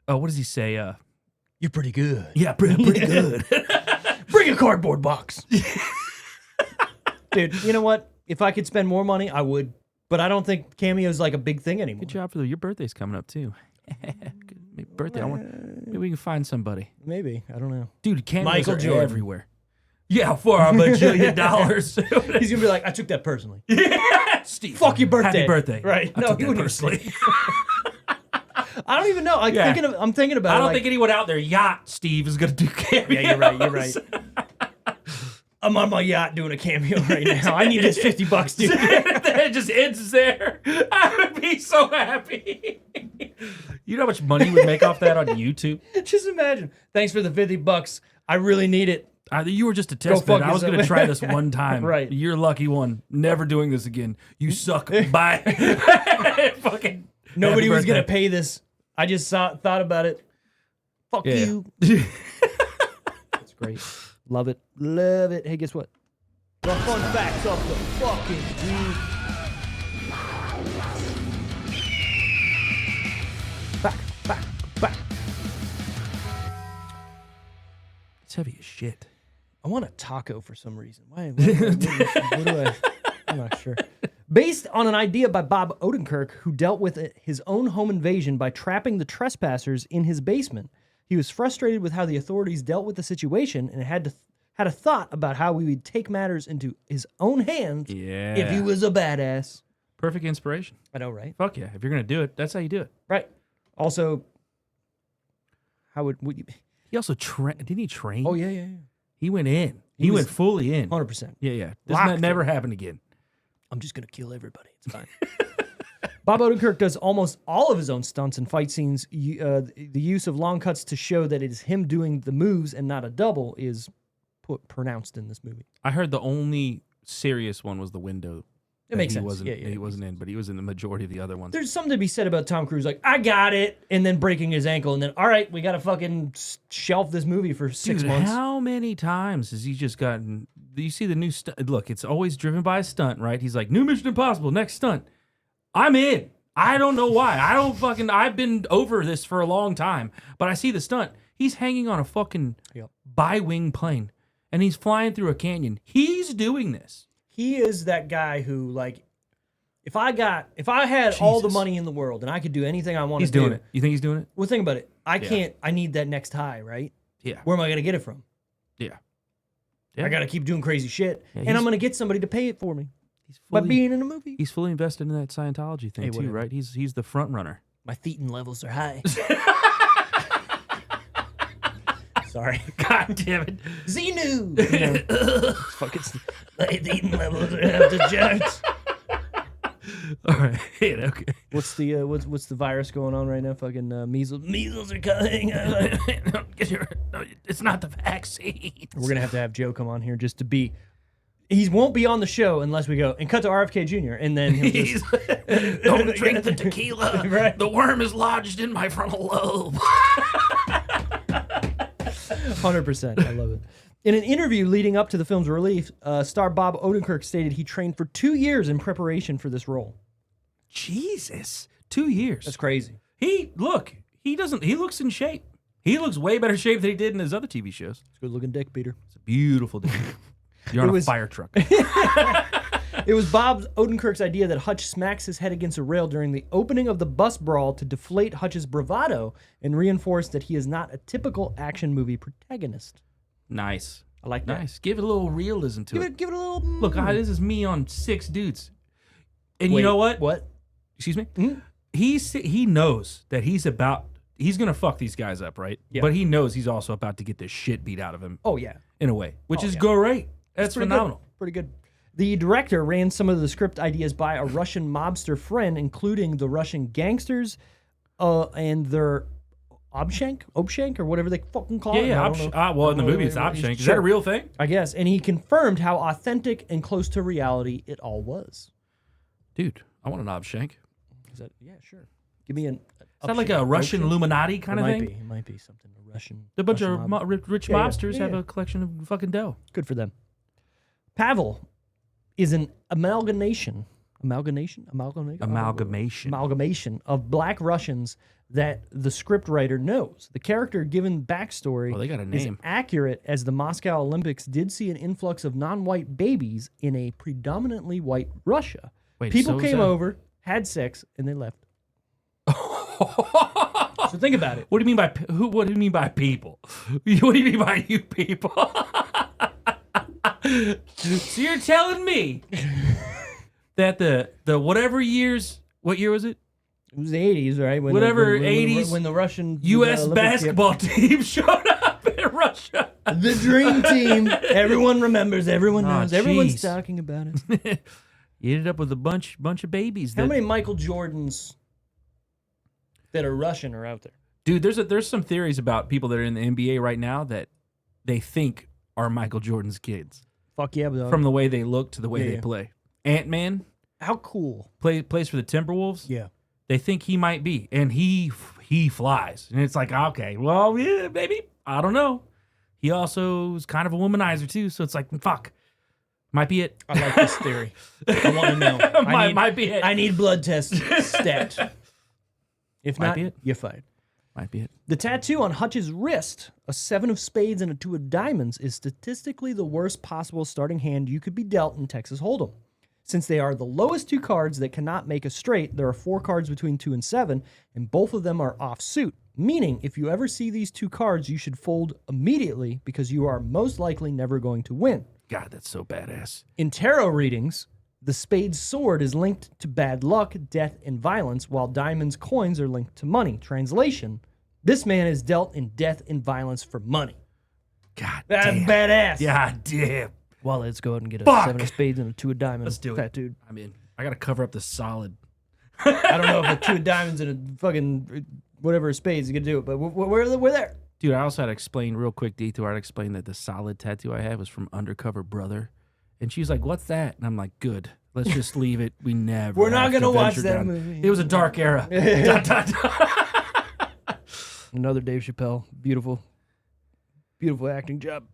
What does he say? You're pretty good. Yeah, pretty good. Bring a cardboard box. Dude, you know what? If I could spend more money, I would. But I don't think cameo is like a big thing anymore. Good job for your birthday's coming up too. Good birthday. Maybe we can find somebody. Maybe. I don't know. Dude, cameos Michael are Jordan. everywhere. Yeah, for $1 bajillion. He's going to be like, I took that personally. Steve, Fuck your birthday. Happy birthday. Right. I No, took he that wouldn't personally. I don't even know. I'm thinking about it. I don't think anyone out there, yacht Steve, is going to do cameos. Yeah, you're right. You're right. I'm on my yacht doing a cameo right now. I need this $50, dude. It just ends there. I would be so happy. You know how much money you would make off that on YouTube? Just imagine. Thanks for the $50. I really need it. You were just a test fuck bed. I was going to yourself. try this one time. Right. You're a lucky one. Never doing this again. You suck. Bye. Fucking Nobody happy was going to birthday. pay this. I just thought about it. Fuck Yeah. you. That's great. Love it. Love it. Hey, guess what? The fun facts of the fucking week. Back. It's heavy as shit. I want a taco for some reason. Why what do I? I'm not sure. Based on an idea by Bob Odenkirk, who dealt with his own home invasion by trapping the trespassers in his basement. He was frustrated with how the authorities dealt with the situation and had a thought about how he would take matters into his own hands Yeah. if he was a badass. Perfect inspiration. I know, right? Fuck yeah. If you're going to do it, that's how you do it. Right. Also, how would you? He also didn't he train? Oh yeah. He went in. He He was- went fully in. 100%. Yeah. Locked This never happened again. I'm just gonna kill everybody. It's fine. Bob Odenkirk does almost all of his own stunts and fight scenes. The use of long cuts to show that it is him doing the moves and not a double is pronounced in this movie. I heard the only serious one was the window. It makes he sense. Wasn't, Yeah, he wasn't in, but he was in the majority of the other ones. There's something to be said about Tom Cruise, like, I got it, and then breaking his ankle, and then, all right, we got to fucking shelf this movie for 6 Dude, months. how many times has he just gotten... You see the new stunt... Look, it's always driven by a stunt, right? He's like, new Mission Impossible, next stunt. I'm in. I don't know why. I've been over this for a long time, but I see the stunt. He's hanging on a fucking bi-wing plane, and he's flying through a canyon. He's doing this. He is that guy who, like, if I had all the money in the world and I could do anything I want to do. He's doing it. You think he's doing it? Well, think about it. I need that next high, right? Yeah. Where am I going to get it from? Yeah. I got to keep doing crazy shit, Yeah, and I'm going to get somebody to pay it for me He's by fully, being in a movie. he's fully invested in that Scientology thing Hey, too, whatever. right? He's the front runner. My thetan levels are high. Sorry. God damn it. Xenu! Fucking my thetan levels are off the charts. All right. Yeah, okay. What's the virus going on right now? Fucking measles. Measles are coming. No, it's not the vaccine. We're gonna have to have Joe come on here just to be. He won't be on the show unless we go and cut to RFK Jr. and then he'll just Don't drink the tequila. Right. The worm is lodged in my frontal lobe. 100%. I love it. In an interview leading up to the film's release, star Bob Odenkirk stated he trained for 2 years in preparation for this role. Jesus. 2 years. That's crazy. He looks in shape. He looks way better shape than he did in his other TV shows. It's a good looking dick, Peter. It's a beautiful day. You're on a fire truck. It was Bob Odenkirk's idea that Hutch smacks his head against a rail during the opening of the bus brawl to deflate Hutch's bravado and reinforce that he is not a typical action movie protagonist. Nice. I like that. Nice. Give it a little realism to Give it a little. Look, this is me on 6 dudes. And Wait, you know what? What? Excuse me? Hmm? He knows that he's going to fuck these guys up, right? Yeah. But he knows he's also about to get the shit beat out of him Oh yeah. in a way, which is yeah. great. That's Pretty phenomenal. Good. Pretty good. The director ran some of the script ideas by a Russian mobster friend, including the Russian gangsters and their Obshank, or whatever they fucking call it. Yeah, I don't know. well, in the movie, it's Obshank. Is that Sure. a real thing? I guess. And he confirmed how authentic and close to reality it all was. Dude, I want an Obshank. Is that? Yeah, sure. Give me an. Is that like a Russian Illuminati kind of thing? It might be something. A Russian. A bunch Russian of mob. rich Yeah, yeah. mobsters Yeah, have yeah. a collection of fucking dough. Good for them. Pavel is an amalgamation of black Russians that the scriptwriter knows. The character given backstory They got a is name. accurate, as the Moscow Olympics did see an influx of non-white babies in a predominantly white Russia. Wait, People so is came that- over, had sex, and they left. So think about it. What do you mean by who? What do you mean by people? What do you mean by you people? So you're telling me that the whatever years? What year was it? It was the 80s, right? When Whatever, the, 80s when the Russian U.S. Olympics- basketball team showed up in Russia. The dream team. Everyone remembers. Everyone Oh, knows. Everyone's jeez. talking about it. You ended up with a bunch of babies. How many Michael Jordans that are Russian are out there? Dude, there's some theories about people that are in the NBA right now that they think are Michael Jordan's kids Fuck yeah, dog. from the way they look to the way Yeah, they yeah. play. Ant-Man How cool. plays for the Timberwolves. Yeah. They think he might be, and he flies, and it's like, okay, well, yeah, maybe, I don't know. He also is kind of a womanizer too, so it's like, fuck, might be it. I like this theory. I want to know. Might be it. I need blood test stat. If Might not, be it. you're fired. Might be it. The tattoo on Hutch's wrist, a 7 of spades and a 2 of diamonds, is statistically the worst possible starting hand you could be dealt in Texas Hold'em. Since they are the lowest 2 cards that cannot make a straight, there are 4 cards between 2 and 7, and both of them are offsuit. Meaning, if you ever see these 2 cards, you should fold immediately because you are most likely never going to win. God, that's so badass. In tarot readings, the spade's sword is linked to bad luck, death, and violence, while diamond's coins are linked to money. Translation, this man is dealt in death and violence for money. God That's damn. badass. God damn. Well, let's go ahead and get a Fuck. 7 of spades and a 2 of diamonds. Let's do it. Tattooed. I mean, I gotta cover up the solid. I don't know if a 2 of diamonds and a fucking whatever of spades is going to do it, but we're there. Dude, I also had to explain real quick detour. I had to explain that the solid tattoo I had was from Undercover Brother. And she's like, what's that? And I'm like, good. Let's just leave it. We never. We're not have gonna watch venture that down. movie. It was a dark era. Dot, dot, dot. Another Dave Chappelle. Beautiful acting job.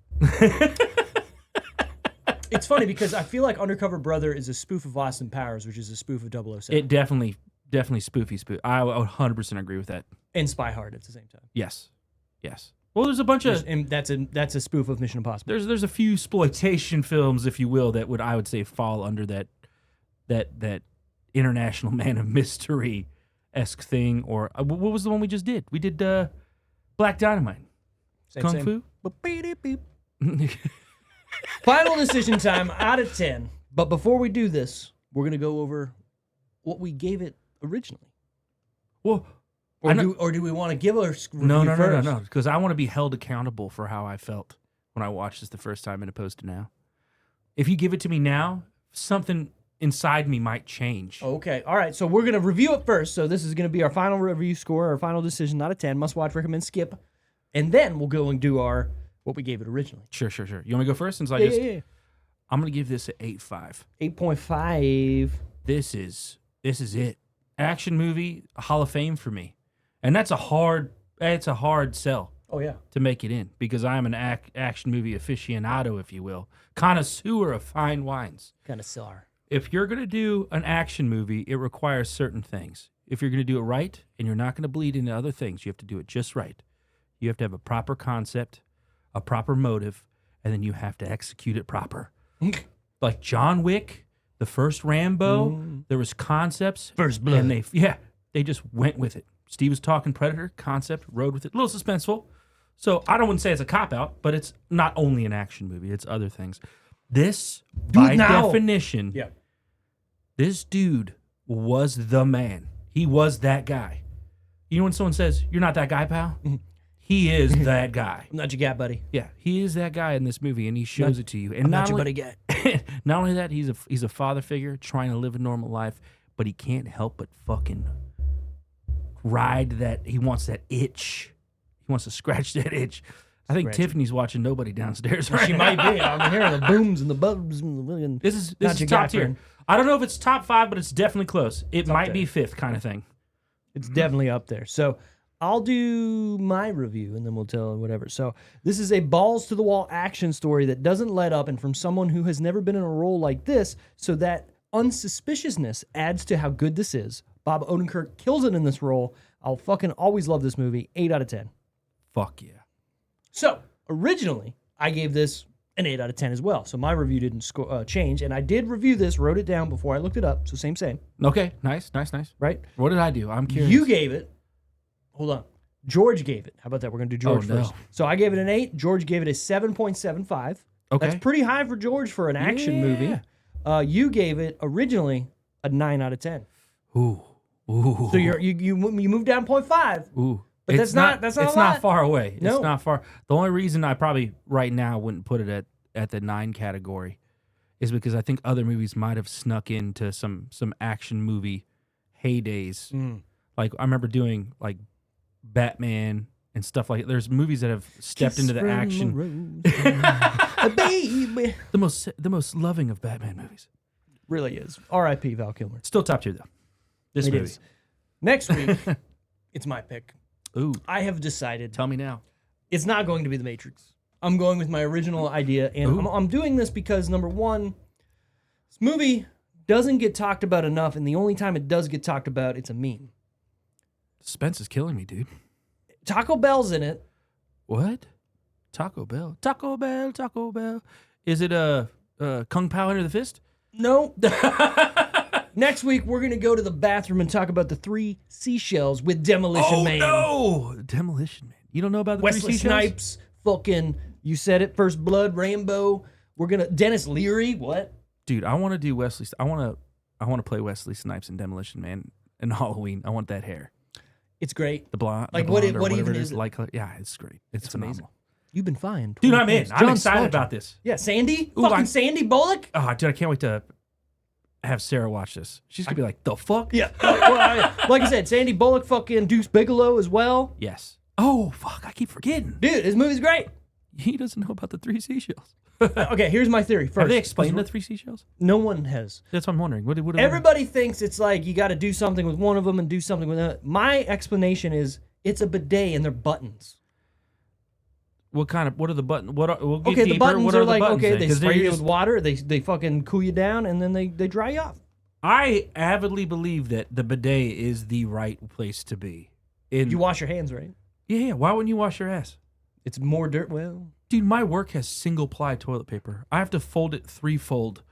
It's funny because I feel like Undercover Brother is a spoof of Austin Powers, which is a spoof of 007. It definitely spoofy spoof. I would 100% agree with that. And Spy Hard at the same time. Yes. Well, there's a bunch of And that's a spoof of Mission Impossible. there's a few exploitation films, if you will, that I would say fall under that international man of mystery esque thing. Or what was the one we just did? We did Black Dynamite, Kung Fu. Beep. Final decision time out of 10. But before we do this, we're going to go over what we gave it originally. Well, Or do we want to give a review no, first? because I want to be held accountable for how I felt when I watched this the first time in opposed to now. If you give it to me now, something inside me might change. Okay. All right. So we're going to review it first. So this is going to be our final review score, our final decision out of 10. Must watch, recommend, skip. And then we'll go and do our what we gave it originally. Sure. You want me to go first? Since Yeah. I'm going to give this an 8.5. 8.5. This is it. Action movie, Hall of Fame for me. And that's a hard sell Oh, yeah. to make it in because I'm an action movie aficionado, if you will. Connoisseur of fine wines. Kind of sour. If you're going to do an action movie, it requires certain things. If you're going to do it right and you're not going to bleed into other things, you have to do it just right. You have to have a proper concept, a proper motive, and then you have to execute it proper. Like John Wick, the first Rambo, there was concepts. First Blood. And they just went with it. Steve was talking Predator, concept, rode with it. A little suspenseful. So I wouldn't say it's a cop-out, but it's not only an action movie. It's other things. This, by definition, this dude was the man. He was that guy. You know when someone says, you're not that guy, pal? He is that guy. I'm not your guy, buddy. Yeah, he is that guy in this movie, and he shows it to you. And I'm not your buddy guy. not only that, he's a father figure trying to live a normal life, but he can't help but fucking ride that. He wants that itch. He wants to scratch that itch. I think Tiffany's watching Nobody downstairs right She now. might be. I'm hearing the booms and the bubs and the This is Not your top guy, tier. friend. I don't know if it's top 5, but it's definitely close. It up might there. be 5th kind of thing. It's definitely up there. So I'll do my review and then we'll tell whatever. So this is a balls to the wall action story that doesn't let up, and from someone who has never been in a role like this, so that unsuspiciousness adds to how good this is. Bob Odenkirk kills it in this role. I'll fucking always love this movie. 8 out of 10. Fuck yeah. So, originally, I gave this an 8 out of 10 as well. So my review didn't change. And I did review this, wrote it down before I looked it up. So same. Okay, nice. Right? What did I do? I'm curious. You gave it. Hold on. George gave it. How about that? We're going to do George first. So I gave it an 8. George gave it a 7.75. Okay. That's pretty high for George for an action movie. You gave it originally a 9 out of 10. Ooh. So you moved down 0.5. Ooh. But that's not It's a lot. not far away. No. It's not far. The only reason I probably right now wouldn't put it at the 9 category is because I think other movies might have snuck into some action movie heydays. Like I remember doing like Batman and stuff like that. There's movies that have stepped into the action. Baby. The most loving of Batman movies. Really is. R.I.P. Val Kilmer. Still top tier though. This It movie. is. Next week, it's my pick. Ooh. I have decided Tell me now. it's not going to be The Matrix. I'm going with my original idea, and I'm doing this because, number one, this movie doesn't get talked about enough, and the only time it does get talked about, it's a meme. Suspense is killing me, dude. Taco Bell's in it. What? Taco Bell. Taco Bell. Taco Bell. Is it Kung Pao Enter the Fist? No. Next week, we're going to go to the bathroom and talk about the 3 seashells with Demolition Man. Oh, no! Demolition Man. You don't know about the Wesley 3 seashells? Snipes, fucking, you said it, First Blood, Rambo. We're going to, Dennis Leary, what? Dude, I want to do Wesley. I want to play Wesley Snipes in Demolition Man in Halloween. I want that hair. It's great. The blonde. Like, the what blonde or even whatever it is it? Like, yeah, it's great. It's phenomenal. amazing. You've been fine. Dude, I'm in. I'm John excited Slattery. about this. Yeah, Sandy? Ooh, fucking Sandy Bullock? Oh, dude, I can't wait to have Sarah watch this. She's going to be like, the fuck? Yeah. Like I said, Sandy Bullock, fucking Deuce Bigelow as well. Yes. Oh, fuck. I keep forgetting. Dude, this movie's great. He doesn't know about the 3 seashells. Okay, here's my theory. First, Have they explained the 3 seashells? No one has. That's what I'm wondering. What Everybody thinks it's like you got to do something with one of them and do something with another. My explanation is it's a bidet and they're buttons. What are the buttons? We'll get Okay, deeper. the buttons what are the like, buttons okay, then? they 'Cause spray they're you just- with water, they fucking cool you down, and then they dry you off. I avidly believe that the bidet is the right place to be. You wash your hands, right? Yeah. Why wouldn't you wash your ass? It's more dirt. Well, Dude, my work has single-ply toilet paper. I have to fold it 3-fold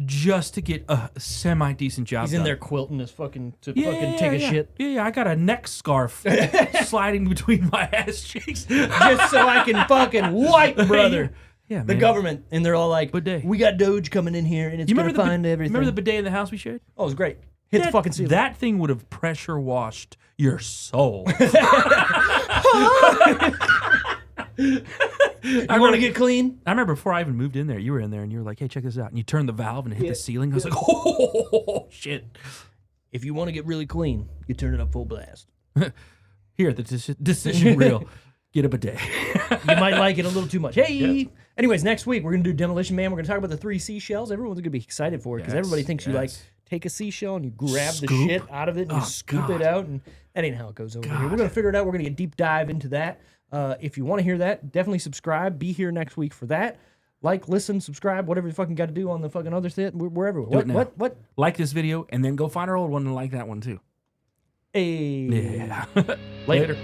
just to get a semi-decent job he's done. in there quilting his fucking take yeah. a shit. Yeah, I got a neck scarf sliding between my ass cheeks. Just so I can fucking wipe, brother. Yeah, man. The government, and they're all like, Bidet. we got Doge coming in here, and it's going to find everything. Remember the bidet in the house we shared? Oh, it was great. Hit the fucking ceiling. That thing would have pressure washed your soul. You want to get clean? I remember before I even moved in there, you were in there and you were like, hey, check this out. And you turned the valve and it hit the ceiling. I was like, oh, shit. If you want to get really clean, you turn it up full blast. Here, the decision reel. Get a bidet. You might like it a little too much. Hey! Yeah. Anyways, next week, we're going to do Demolition Man. We're going to talk about the 3 seashells. Everyone's going to be excited for it because everybody thinks you like take a seashell and you grab the shit out of it and you scoop it out. And that ain't how it goes over here. We're going to figure it out. We're going to get deep dive into that. If you want to hear that, definitely subscribe. Be here next week for that. Like, listen, subscribe, whatever you fucking got to do on the fucking other shit. We're everywhere. What? Like this video and then go find our old one and like that one too. Hey. Yeah. Later.